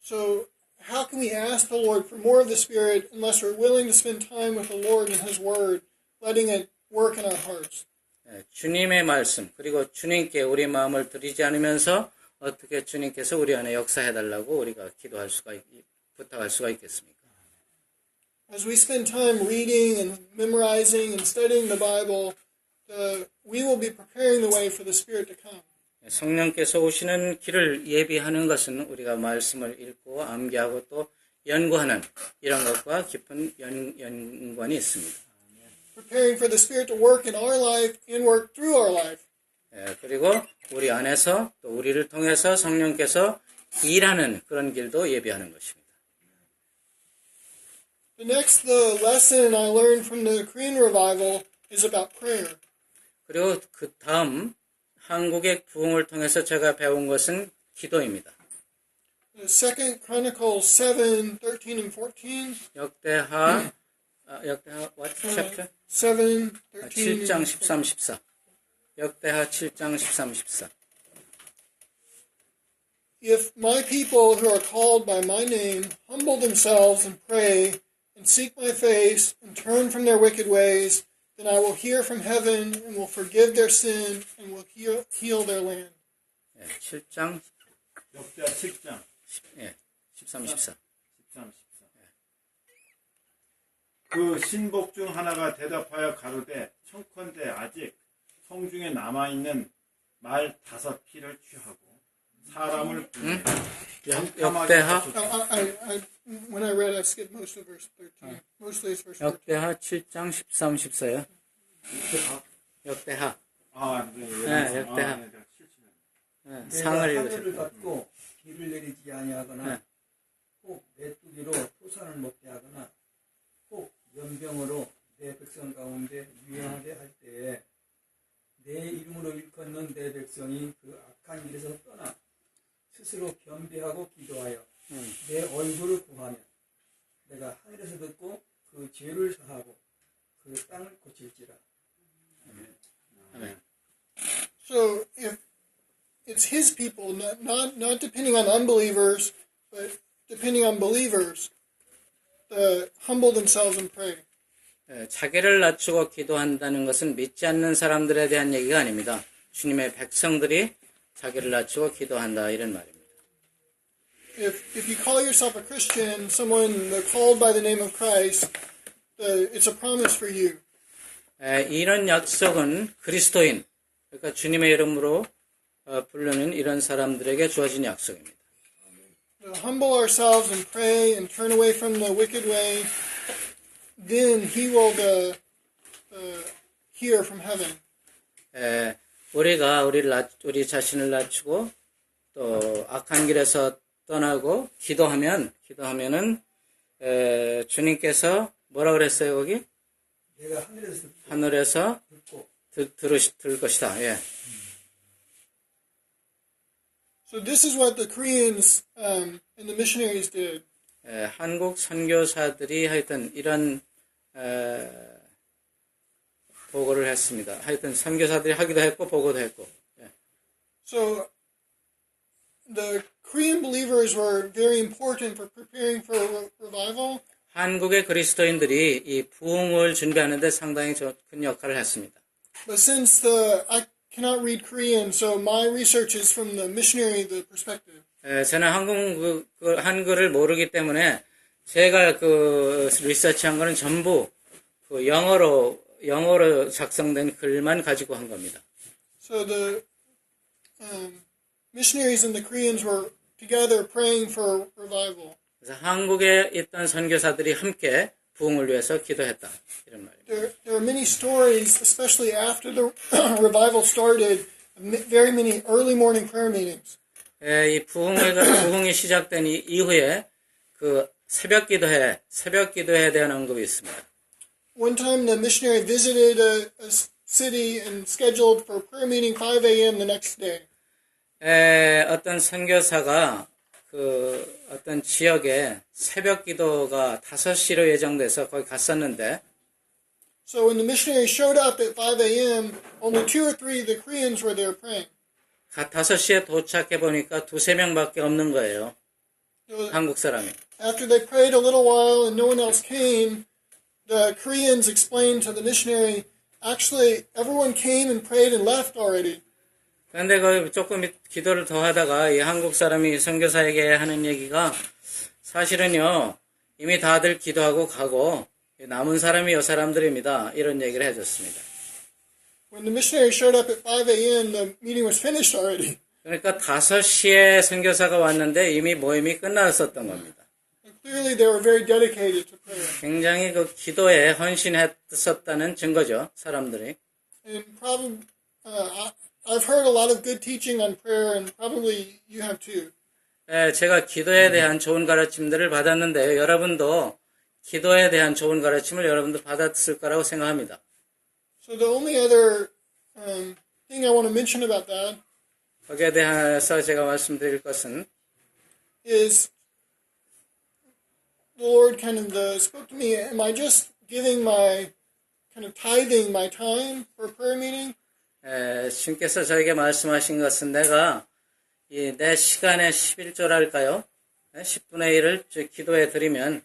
So how can we ask the Lord for more of the Spirit unless we're willing to spend time with the Lord and His Word, letting it work in our hearts? 예, 주님의 말씀 그리고 주님께 우리 마음을 드리지 않으면서 어떻게 주님께서 우리 안에 역사해달라고 우리가 기도할 수가 부탁할 수가 있겠습니까? As we spend time reading and memorizing and studying the Bible, we will be preparing the way for the Spirit to come. 성령께서 오시는 길을 예비하는 것은 우리가 말씀을 읽고 암기하고 또 연구하는 이런 것과 깊은 연관이 있습니다. Preparing for the Spirit to work in our life and work through our life. 예, 그리고 우리 안에서 또 우리를 통해서 성령께서 일하는 그런 길도 예비하는 것입니다. The lesson I learned from the Korean revival is about prayer. 그리고 그 다음 한국의 부흥을 통해서 제가 배운 것은 기도입니다. 2 Chronicles 7, 13 and 14. 역대하 what chapter? 7, 13. 7장 13, 14. 역대하 7장 13, 14. If my people who are called by my name humble themselves and pray and seek my face and turn from their wicked ways, then I will hear from heaven and will forgive their sin and will heal their land. 예, 7장 역대하 7장 13, 14. 13, 14. 그 신복 중 하나가 대답하여 가로되 청컨대 아직 성중에 남아있는 말 5피를 취하고 사람을 보내 역대하 When I read, I skipped most of verse 13. Mostly it's verse 14. 역대하 7장 13, 14요. 역대하. 네, 역대하. 내가 상을 하늘을 읽으셨고. 닫고 비를 내리지 아니하거나 혹 메뚜기로 토산을 먹게 하거나 혹 연병으로 내 백성 가운데 유행하게 할 때에 내 이름으로 일컫는 내 백성이 그 악한 길에서 떠나 스스로 겸비하고 기도하여 내 얼굴을 구하면 내가 하늘에서 듣고 그 죄를 사하고 그 땅을 고칠지라. 아멘. So if it's his people, not depending on unbelievers, but depending on believers, humble themselves and pray. 자기를 낮추고 기도한다는 것은 믿지 않는 사람들에 대한 얘기가 아닙니다. 주님의 백성들이 자기를 낮추고 기도한다 이런 말입니다. If you call yourself a Christian, someone called by the name of Christ, it's a promise for you. 이런 약속은 그리스도인, 그러니까 주님의 이름으로 부르는 이런 사람들에게 주어진 약속입니다. To humble ourselves and pray and turn away from the wicked way, then He will hear from heaven. 우리가 우리 자신을 낮추고 또 악한 길에서 떠나고 기도하면은 주님께서 뭐라 그랬어요 거기? 내가 하늘에서 듣고 들을 것이다. 예. So this is what the Koreans and the missionaries did. 한국 선교사들이 하여튼 이런 보고를 했습니다. 하여튼 선교사들이 하기도 했고 보고도 했고. So the Korean believers were very important for preparing for revival. 한국의 그리스도인들이 이 부흥을 준비하는 데 상당히 큰 역할을 했습니다. But since I cannot read Korean, so my research is from the missionary perspective. 저는 한글을 모르기 때문에 제가 리서치한 거는 전부 영어로 작성된 글만 가지고 한 겁니다. So the missionaries and the Koreans were together praying for revival. 그래서 한국에 있던 선교사들이 함께 부흥을 위해서 기도했다. 이런 말입니다. There are many stories, especially after the revival started, very many early morning prayer meetings. 이 부흥이 시작된 이후에 그 새벽 기도회에 대한 언급이 있습니다. One time the missionary visited a city and scheduled for a prayer meeting 5 a.m. the next day. 어떤 선교사가 그 어떤 지역에 새벽 기도가 5시로 예정돼서 거기 갔었는데 So when the missionary showed up at 5 a.m., only 2 or 3 of the Koreans were there praying. 5시에 도착해 보니까 2-3명밖에 없는 거예요. So 한국 사람이. after they prayed a little while and no one else came, the Koreans explained to the missionary, actually everyone came and prayed and left already. 그런데 그 조금 기도를 더 하다가 이 한국 사람이 선교사에게 하는 얘기가 사실은요 이미 다들 기도하고 가고 남은 사람이 이 사람들입니다. 이런 얘기를 해줬습니다. When the missionary showed up at 5 a.m., the meeting was finished already. 그러니까 5시에 선교사가 왔는데 이미 모임이 끝났었던 겁니다. And clearly they were very dedicated to prayer. 굉장히 그 기도에 헌신했었다는 증거죠. 사람들이. And probably, I've heard a lot of good teaching on prayer, and probably you have too. 제가 기도에 대한 좋은 가르침들을 받았는데 여러분도 기도에 대한 좋은 가르침을 여러분도 받았을 거라고 생각합니다. So the only other thing I want to mention about that 거기에 대해서 제가 말씀드릴 것은 is the Lord kind of spoke to me. Am I just giving my kind of tithing my time for a prayer meeting? 주님께서 저에게 말씀하신 것은 내가 내 시간에 11조랄까요? 10분의 1을 기도에 드리면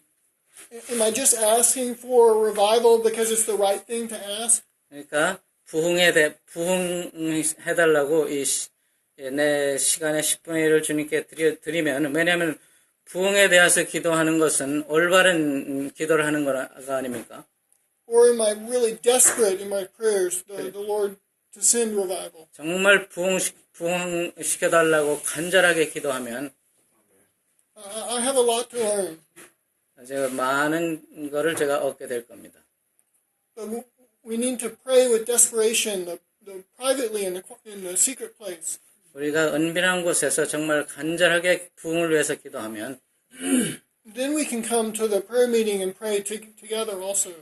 Am I just asking for a revival because it's the right thing to ask? 그러니까 부흥해달라고 내 시간에 10분의 1을 주님께 드리면 왜냐하면 부흥에 대해서 기도하는 것은 올바른 기도를 하는 거가 아닙니까? Or am I really desperate in my prayers, the Lord to send revival? 정말 부흥시켜달라고 간절하게 기도하면 I have a lot to learn. 제가 많은 거를 제가 얻게 될 겁니다. But we need to pray with desperation, privately in the secret place. 우리가 은밀한 곳에서 정말 간절하게 부흥을 위해서 기도하면 Then we can come to the prayer meeting and pray together also.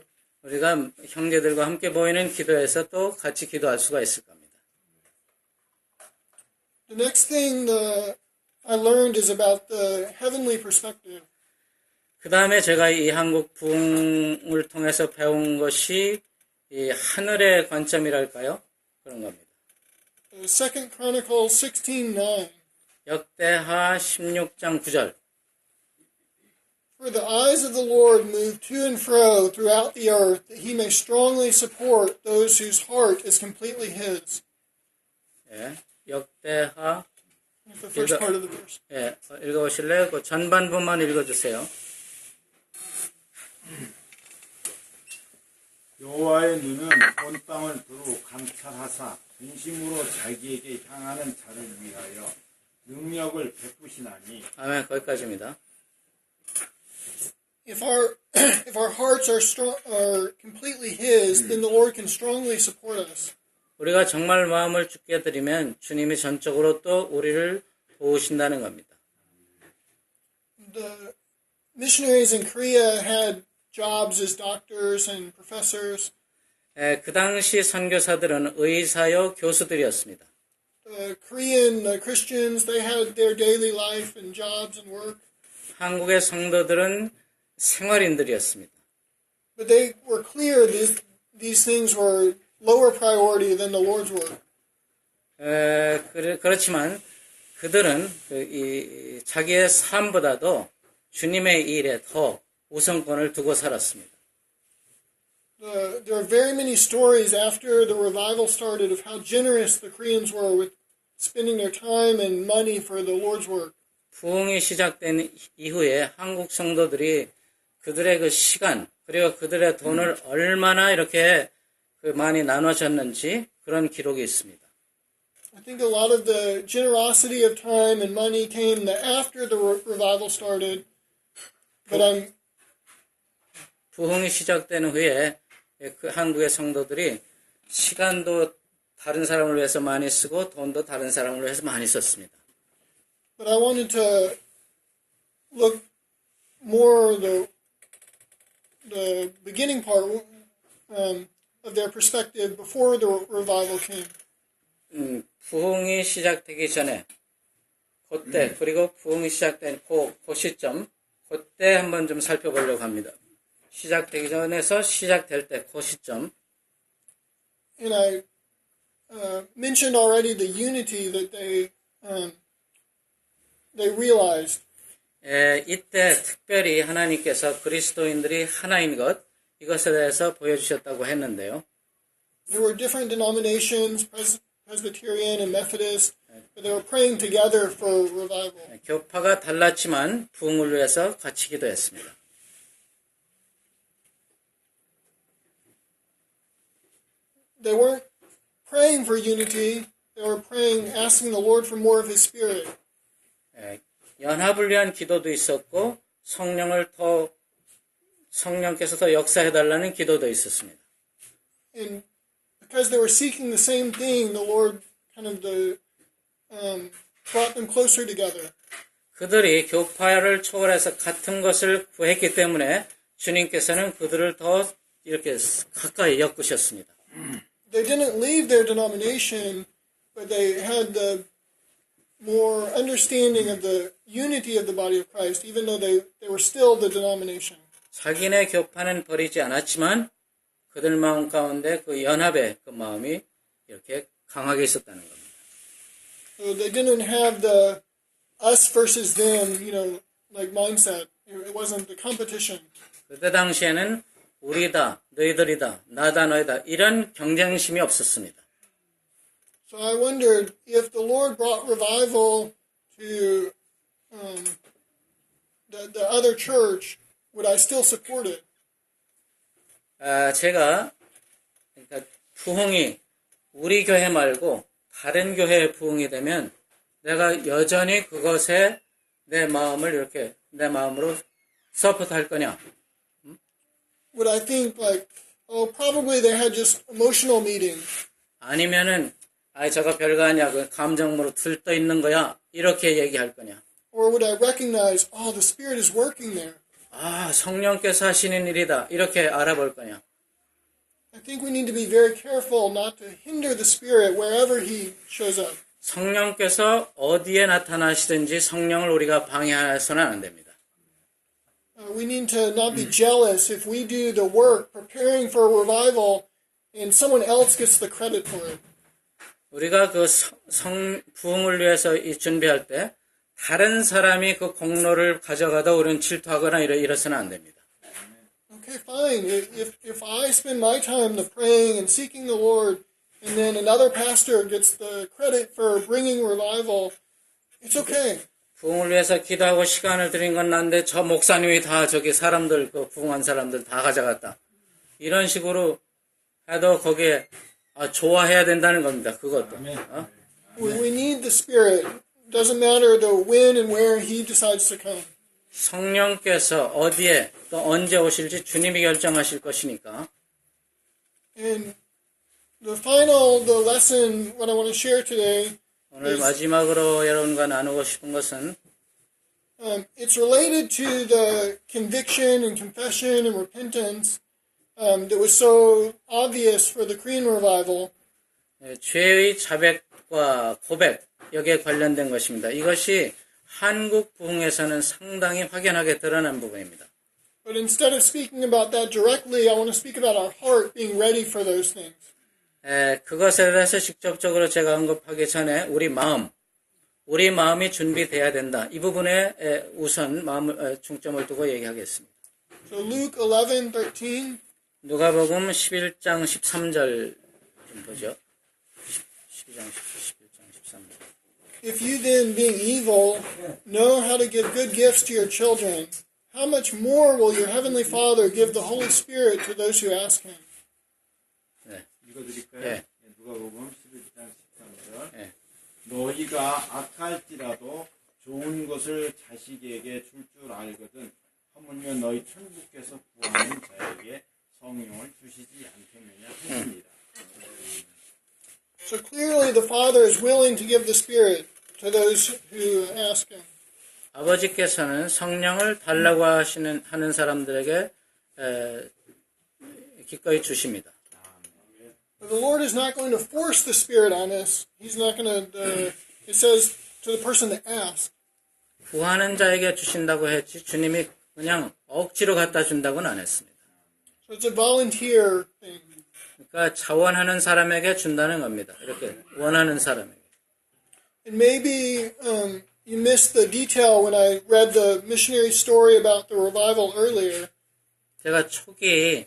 우리가 형제들과 함께 모이는 기도에서 또 같이 기도할 수가 있을 겁니다. The next thing I learned is about the heavenly perspective. 그 다음에 제가 이 한국 부흥을 통해서 배운 것이 이 하늘의 관점이랄까요? 그런 겁니다. 2 Chronicles 16:9. 역대하 16장 9절. For the eyes of the Lord move to and fro throughout the earth, that he may strongly support those whose heart is completely his. 예, 역대하 That's the first part of the verse. 예, 읽어보실래요? 그 전반부만 읽어주세요. 여호와의 눈은 온 땅을 두루 감찰하사 진심으로 자기에게 향하는 자를 위하여 능력을 베푸시나니. 아멘. 거기까지입니다. If our hearts are completely his, then the Lord can strongly support us. 우리가 정말 마음을 주께 드리면 주님이 전적으로 또 우리를 도우신다는 겁니다. The missionaries in Korea had jobs as doctors and professors. 그 당시 선교사들은 의사요 교수들이었습니다. The Korean Christians, they had their daily life and jobs and work. 한국의 성도들은 생활인들이었습니다. But they were clear these things were lower priority than the Lord's work. 그렇지만 그들은 자기의 삶보다도 주님의 일에 더 우선권을 두고 살았습니다. There are very many stories after the revival started of how generous the Koreans were with spending their time and money for the Lord's work. 부흥이 시작된 이후에 한국 성도들이 그들의 그 시간 그리고 그들의 돈을 얼마나 이렇게 많이 나눠줬는지 그런 기록이 있습니다. I think a lot of the generosity of time and money came after the revival started. But I'm 부흥이 시작된 후에 그 한국의 성도들이 시간도 다른 사람을 위해서 많이 쓰고 돈도 다른 사람을 위해서 많이 썼습니다. But I wanted to look more the beginning part of their perspective before the revival came. 부흥이 시작되기 전에 그때 그리고 부흥이 시작된 그 시점 그때 한번 좀 살펴보려고 합니다. 시작되기 전에서 시작될 때 그 시점. And I mentioned already the unity that they realized. 이때 특별히 하나님께서 그리스도인들이 하나인 것 이것에 대해서 보여주셨다고 했는데요. There were different denominations, Presbyterian and Methodist, but they were praying together for revival. 교파가 달랐지만 부흥을 위해서 같이 기도했습니다. They weren't praying for unity. They were praying, asking the Lord for more of His Spirit. 연합을 위한 기도도 있었고 성령께서 더 역사해달라는 기도도 있었습니다. And because they were seeking the same thing, the Lord kind of brought them closer together. 그들이 교파를 초월해서 같은 것을 구했기 때문에 주님께서는 그들을 더 이렇게 가까이 엮으셨습니다. They didn't leave their denomination, but they had the more understanding of the unity of the body of Christ, even though they were still the denomination. 자기네 교파는 버리지 않았지만 그들 마음 가운데 그 연합의 그 마음이 이렇게 강하게 있었다는 겁니다. So they didn't have the us versus them, like mindset. It wasn't the competition. 그때 당시에는 우리다, 너희들이다, 나다, 너희다 이런 경쟁심이 없었습니다. So I wondered if the Lord brought revival to the other church, would I still support it? 제가 그러니까 부흥이 우리 교회 말고 다른 교회의 부흥이 되면 내가 여전히 그것에 내 마음으로 서포트할 거냐? Would I think like, oh, probably they had just emotional meeting? 아니면은 저거 별거 아니야. 그 감정으로 들떠 있는 거야. 이렇게 얘기할 거냐? Or would I recognize, oh, the Spirit is working there? 성령께서 하시는 일이다. 이렇게 알아볼 거냐? I think we need to be very careful not to hinder the Spirit wherever He shows up. 성령께서 어디에 나타나시든지 성령을 우리가 방해해서는 안 됩니다. We need to not be jealous if we do the work preparing for a revival and someone else gets the credit for it. 우리가 그 부흥을 위해서 준비할 때 다른 사람이 그 공로를 가져가다 우리는 질투하거나 이래서는 안 됩니다. Okay, fine. If I spend my time praying and seeking the Lord, and then another pastor gets the credit for bringing revival, it's okay. 부흥을 위해서 기도하고 시간을 들인 건 난데 저 목사님이 다 저기 사람들 그 부흥한 사람들 다 가져갔다. 이런 식으로 해도 거기에 좋아해야 된다는 겁니다. 그것도. We need the Spirit. It doesn't matter the when and where He decides to come. 성령께서 어디에 또 언제 오실지 주님이 결정하실 것이니까. And the lesson, what I want to share today, 오늘 마지막으로 여러분과 나누고 싶은 것은 it's related to the conviction and confession and repentance that was so obvious for the Korean revival. 죄의 자백과 고백 여기에 관련된 것입니다. 이것이 한국 부흥에서는 상당히 확연하게 드러난 부분입니다. But instead of speaking about that directly, I want to speak about our heart being ready for those things. 그것에 대해서 직접적으로 제가 언급하기 전에 우리 마음이 준비돼야 된다. 이 부분에 우선 중점을 두고 얘기하겠습니다. So Luke 11:13. 누가복음 11장 13절 좀 보죠. 12장 13절. If you then, being evil, know how to give good gifts to your children, how much more will your heavenly Father give the Holy Spirit to those who ask Him? 읽어드릴까요? 네. 누가복음 11장 13절. 네. 너희가 악할지라도 좋은 것을 자식에게 줄 알거든 하물며 너희 천국께서 구하는 자에게 성령을 주시지 않겠느냐 했습니다. So clearly the Father is willing to give the Spirit to those who ask Him. 아버지께서는 성령을 달라고 하는 사람들에게 기꺼이 주십니다. But the Lord is not going to force the Spirit on us. He's not going to, it says to the person that asks. 구하는 자에게 주신다고 했지 주님이 그냥 억지로 갖다 준다고는 안 했습니다. So it's a volunteer thing. 그러니까 자원하는 사람에게 준다는 겁니다. 이렇게 원하는 사람에게. And maybe you missed the detail when I read the missionary story about the revival earlier. 제가 초기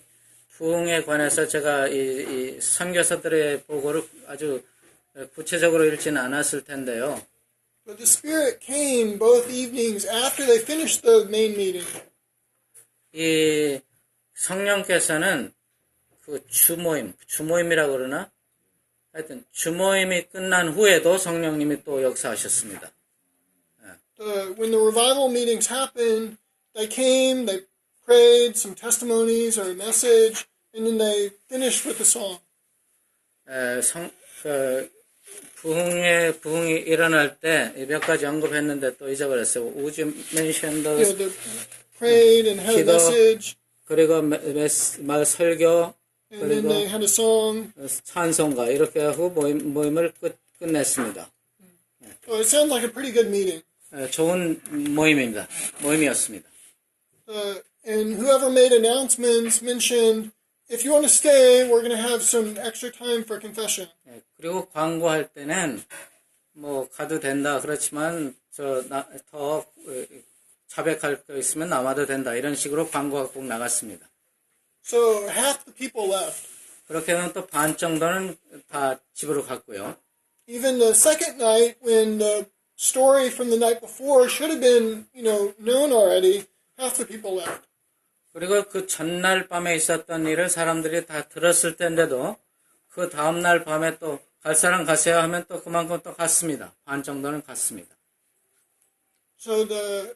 부흥에 관해서 제가 이 선교사들의 보고를 아주 구체적으로 읽지는 않았을 텐데요. But the Spirit came both evenings after they finished the main meeting. 이 성령께서는 그 주모임이라고 그러나? 하여튼 주모임이 끝난 후에도 성령님이 또 역사하셨습니다. When the revival meetings happened, they came, they prayed some testimonies or a message, and then they finished with the song. 부흥이 일어날 때 몇 가지 언급했는데 또 잊어버렸어요. Would you mention those? They prayed and had a 기도, message, 그리고 말 설교, and then they had a song. 찬송가 이렇게 하고 모임을 끝냈습니다. So it sounds like a pretty good meeting. 좋은 모임이었습니다. And whoever made announcements mentioned, if you want to stay, we're going to have some extra time for confession. 그리고 광고할 때는 뭐 가도 된다. 그렇지만 더 자백할 거 있으면 남아도 된다. 이런 식으로 광고가 꼭 나갔습니다. So half the people left. 그렇게 하면 또 반 정도는 다 집으로 갔고요. Even the second night, when the story from the night before should have been, known already, half the people left. 그리고 그 전날 밤에 있었던 일을 사람들이 다 들었을 텐데도 그 다음날 밤에 또 갈 사람 가세요 하면 또 그만큼 또 갔습니다. 반 정도는 갔습니다. So the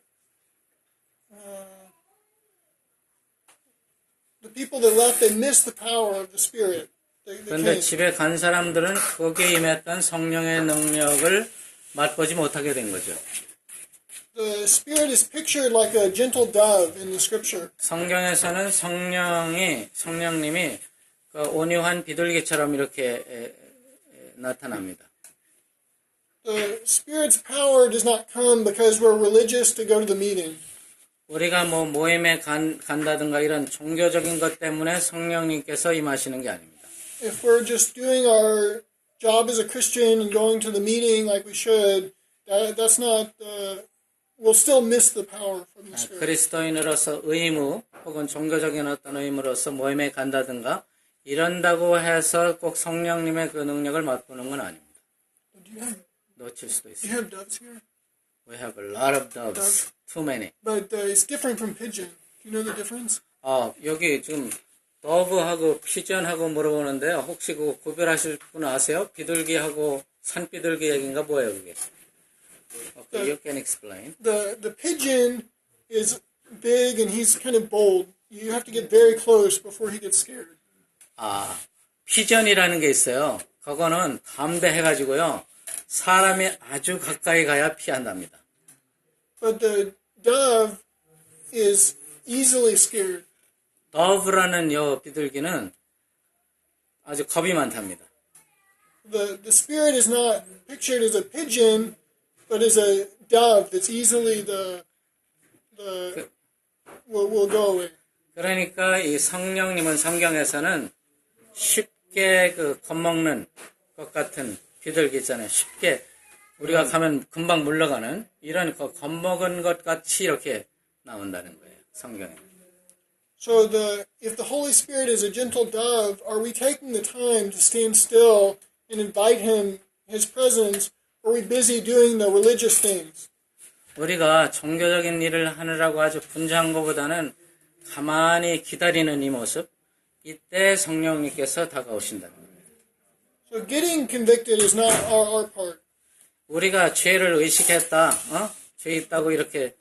people that left, they missed the power of the Spirit. 그런데 집에 간 사람들은 거기에 임했던 성령의 능력을 맛보지 못하게 된 거죠. The Spirit is pictured like a gentle dove in the Scripture. 성경에서는 성령님이 그 온유한 비둘기처럼 이렇게 나타납니다. The Spirit's power does not come because we're religious to go to the meeting. 우리가 뭐 모임에 간다든가 이런 종교적인 것 때문에 성령님께서 임하시는 게 아닙니다. If we're just doing our job as a Christian and going to the meeting like we should, that's not. We'll still miss the power from the Spirit. 그리스도인으로서 의무 혹은 종교적인 어떤 의무로서 모임에 간다든가 이런다고 해서 꼭 성령님의 그 능력을 맛보는 건 아닙니다. 놓칠 수도 Do 있어요. you have doves here? We have a lot of doves. Too many. But it's different from pigeon. Do you know the difference? 여기 지금 더브하고 피전하고 물어보는데 혹시 그거 구별하실 분 아세요? 비둘기하고 산비둘기 얘기인가 뭐예요 그게? Okay, you can explain. The pigeon is big and he's kind of bold. You have to get very close before he gets scared. 피전이라는 게 있어요. 그거는 담대해가지고요. 사람이 아주 가까이 가야 피한답니다. But the dove is easily scared. 더브라는 비둘기는 아주 겁이 많답니다. The Spirit is not pictured as a pigeon, but as a dove that's easily will go away. 그러니까 이 성령님은 성경에서는 쉽게 겁먹는 것 같은 비둘기 있잖아요. 쉽게 우리가 가면 금방 물러가는 이런 겁먹은 것 같이 이렇게 나온다는 거예요. 성경에. So if the Holy Spirit is a gentle dove, are we taking the time to stand still and invite His presence, or are we busy doing the religious things? 우리가 종교적인 일을 하느라고 아주 분주한 것보다는 가만히 기다리는 이 모습, 이때 성령님께서 다가오신다는 거예요. So getting convicted is not our part. 우리가 죄를 의식했다, 죄 있다고 이렇게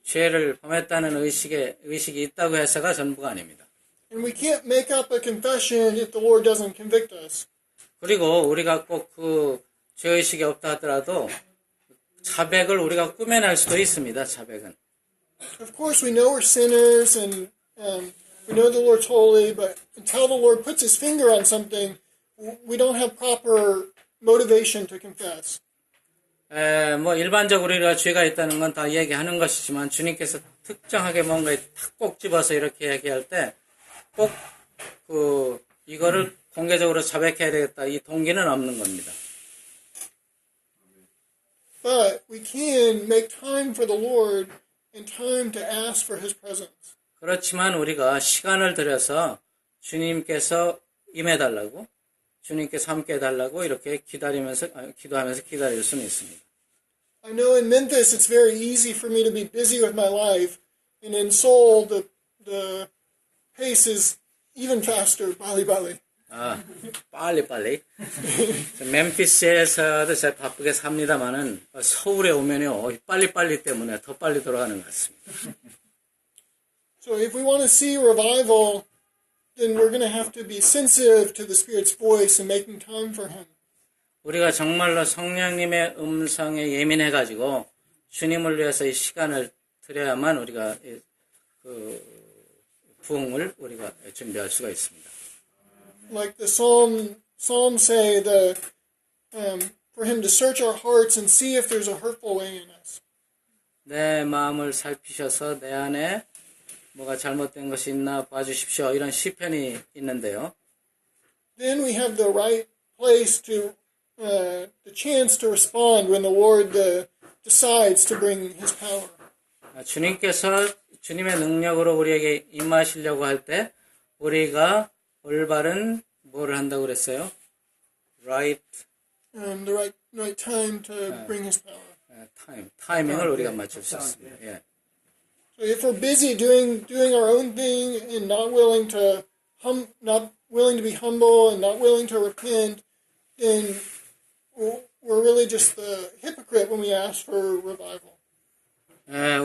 죄를 범했다는 의식이 있다고 해서가 전부가 아닙니다. And we can't make up a confession if the Lord doesn't convict us. 그리고 우리가 꼭 그 죄의식이 없다 하더라도 자백을 우리가 꾸며낼 수도 있습니다. 자백은. Of course, we know we're sinners and we know the Lord's holy, but until the Lord puts his finger on something, we don't have proper motivation to confess. 뭐 일반적으로 우리가 죄가 있다는 건 다 얘기하는 것이지만 주님께서 특정하게 뭔가 탁 꼭 집어서 이렇게 얘기할 때 꼭 이거를 공개적으로 자백해야 되겠다 이 동기는 없는 겁니다. But we can make time for the Lord and time to ask for his presence. 그렇지만 우리가 시간을 들여서 주님께서 임해달라고 주님께서 함께 해달라고 이렇게 기도하면서 기다릴 수는 있습니다. I know in Memphis it's very easy for me to be busy with my life, and in Seoul the pace is even faster, 빨리빨리. 빨리. 멤피스에서도 제가 바쁘게 삽니다만은 서울에 오면요 빨리 때문에 더 빨리 돌아가는 것 같습니다. So if we want to see revival, then we're going to have to be sensitive to the Spirit's voice and making time for him. 우리가 정말로 성령님의 음성에 예민해가지고 주님을 위해서 이 시간을 드려야만 우리가 그 부흥을 우리가 준비할 수가 있습니다. Like the Psalms say, for him to search our hearts and see if there's a hurtful way in us. 내 마음을 살피셔서 내 안에 뭐가 잘못된 것이 있나 봐주십시오. 이런 시편이 있는데요. Then we have the right place to, the chance to respond when the Lord decides to bring his power. 주님께서 주님의 능력으로 우리에게 임하시려고 할 때 우리가 올바른 뭐를 한다고 그랬어요? The right time to bring his power. 타이밍을 우리가 맞출 수 있습니다. 예. So if we're busy doing our own thing and not willing to be humble and not willing to repent, then we're really just the hypocrite when we ask for revival.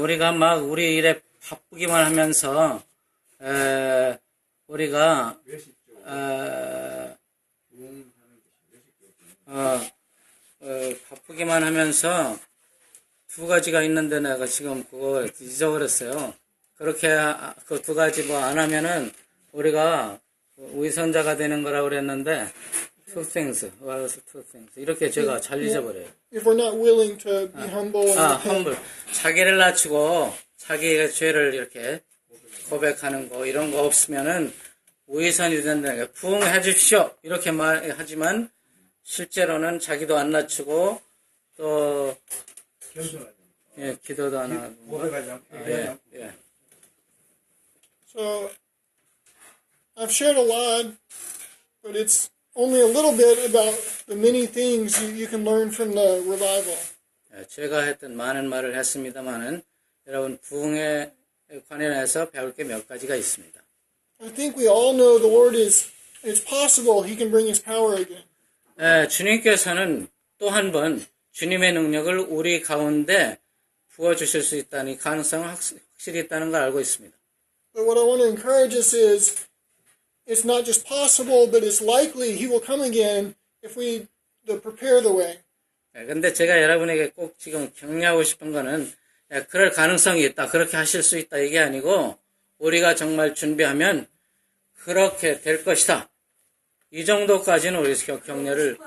우리가 막 우리 일에 바쁘기만 하면서 우리가 바쁘기만 하면서 두 가지가 있는데 내가 지금 그거 잊어버렸어요. 그렇게 그 두 가지 뭐 안 하면은 우리가 위선자가 되는 거라고 그랬는데 two things. 이렇게 제가 잘 잊어버려요. If we're not willing to be humble and repent. humble. 자기를 낮추고 자기의 죄를 이렇게 고백하는 거 이런 거 없으면은 위선이 된다는 거예요. 부흥해 주십시오. 이렇게 말하지만 실제로는 자기도 안 낮추고 또 기도도 안 하고. 고백하지 않고. So I've shared a lot, but it's only a little bit about the many things you can learn from the revival. 제가 했던 많은 말을 했습니다만은 여러분 부흥에 관련해서 배울 게 몇 가지가 있습니다. I think we all know the Lord it's possible He can bring His power again. 주님께서는 또 한 번 주님의 능력을 우리 가운데 부어주실 수 있다는 이 가능성은 확실히 있다는 걸 알고 있습니다. But what I want to encourage us is it's not just possible, but it's likely He will come again if we prepare the way. 근데 제가 여러분에게 꼭 지금 격려하고 싶은 거는 그럴 가능성이 있다, 그렇게 하실 수 있다 이게 아니고 우리가 정말 준비하면 그렇게 될 것이다. 이 정도까지는 우리 격려를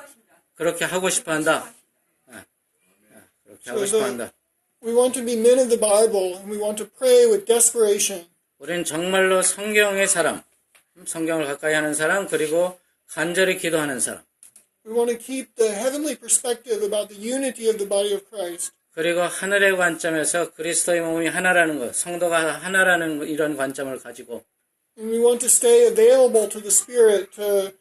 그렇게 하고 싶어 한다. 그렇게 하고 싶어 한다. We want to be men of the Bible, and we want to pray with desperation. 우리는 정말로 성경의 사람, 성경을 가까이 하는 사람, 그리고 간절히 기도하는 사람. We want to keep the heavenly perspective about the unity of the body of Christ. 그리고 하늘의 관점에서 그리스도의 몸이 하나라는 것, 성도가 하나라는 이런 관점을 가지고 And we want to stay available to the Spirit to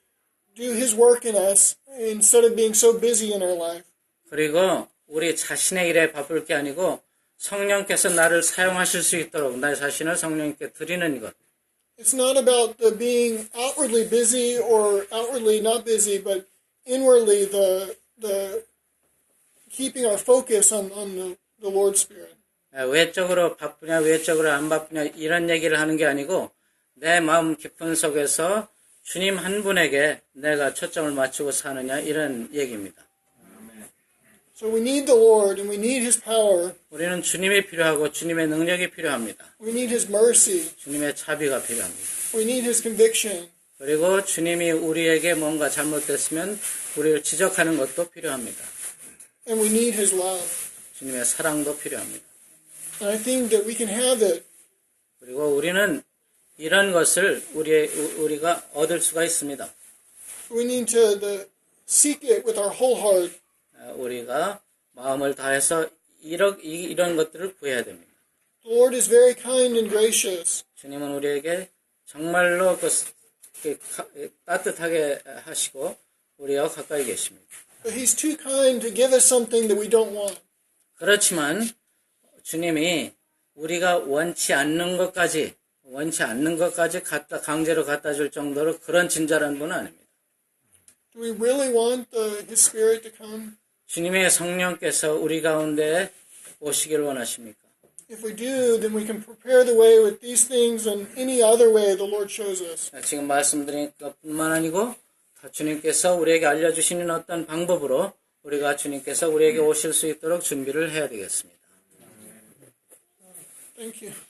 do His work in us instead of being so busy in our life. 그리고 우리 자신의 일에 바쁠 게 아니고 성령께서 나를 사용하실 수 있도록 나 자신을 성령께 드리는 것. It's not about the being outwardly busy or outwardly not busy, but inwardly the keeping our focus on the Lord's Spirit. 외적으로 바쁘냐, 외적으로 안 바쁘냐, 이런 얘기를 하는 게 아니고, 내 마음 깊은 속에서 주님 한 분에게 내가 초점을 맞추고 사느냐, 이런 얘기입니다. So we need the Lord and we need His power. 우리는 주님이 필요하고 주님의 능력이 필요합니다. We need His mercy. 주님의 자비가 필요합니다. We need His conviction. 그리고 주님이 우리에게 뭔가 잘못됐으면 우리를 지적하는 것도 필요합니다. And we need His love. 주님의 사랑도 필요합니다. And I think that we can have it 그리고 우리는 이런 것을 우리가 얻을 수가 있습니다. we need to seek it with our whole heart. 우리가 마음을 다해서 이런 것들을 구해야 됩니다. The Lord is very kind and gracious. 주님은 우리에게 정말로 따뜻하게 하시고 우리와 가까이 계십니다. But He's too kind to give us something that we don't want. 그렇지만 주님이 우리가 원치 않는 것까지 강제로 갖다 줄 정도로 그런 친절한 분은 아닙니다. Do we really want His Spirit to come? 주님의 성령께서 우리 가운데 오시기를 원하십니까? If we do, then we can prepare the way with these things and any other way the Lord shows us. 지금 말씀드린 것뿐만 아니고 주님께서 우리에게 알려주시는 어떤 방법으로 우리가 주님께서 우리에게 오실 수 있도록 준비를 해야 되겠습니다. Thank you.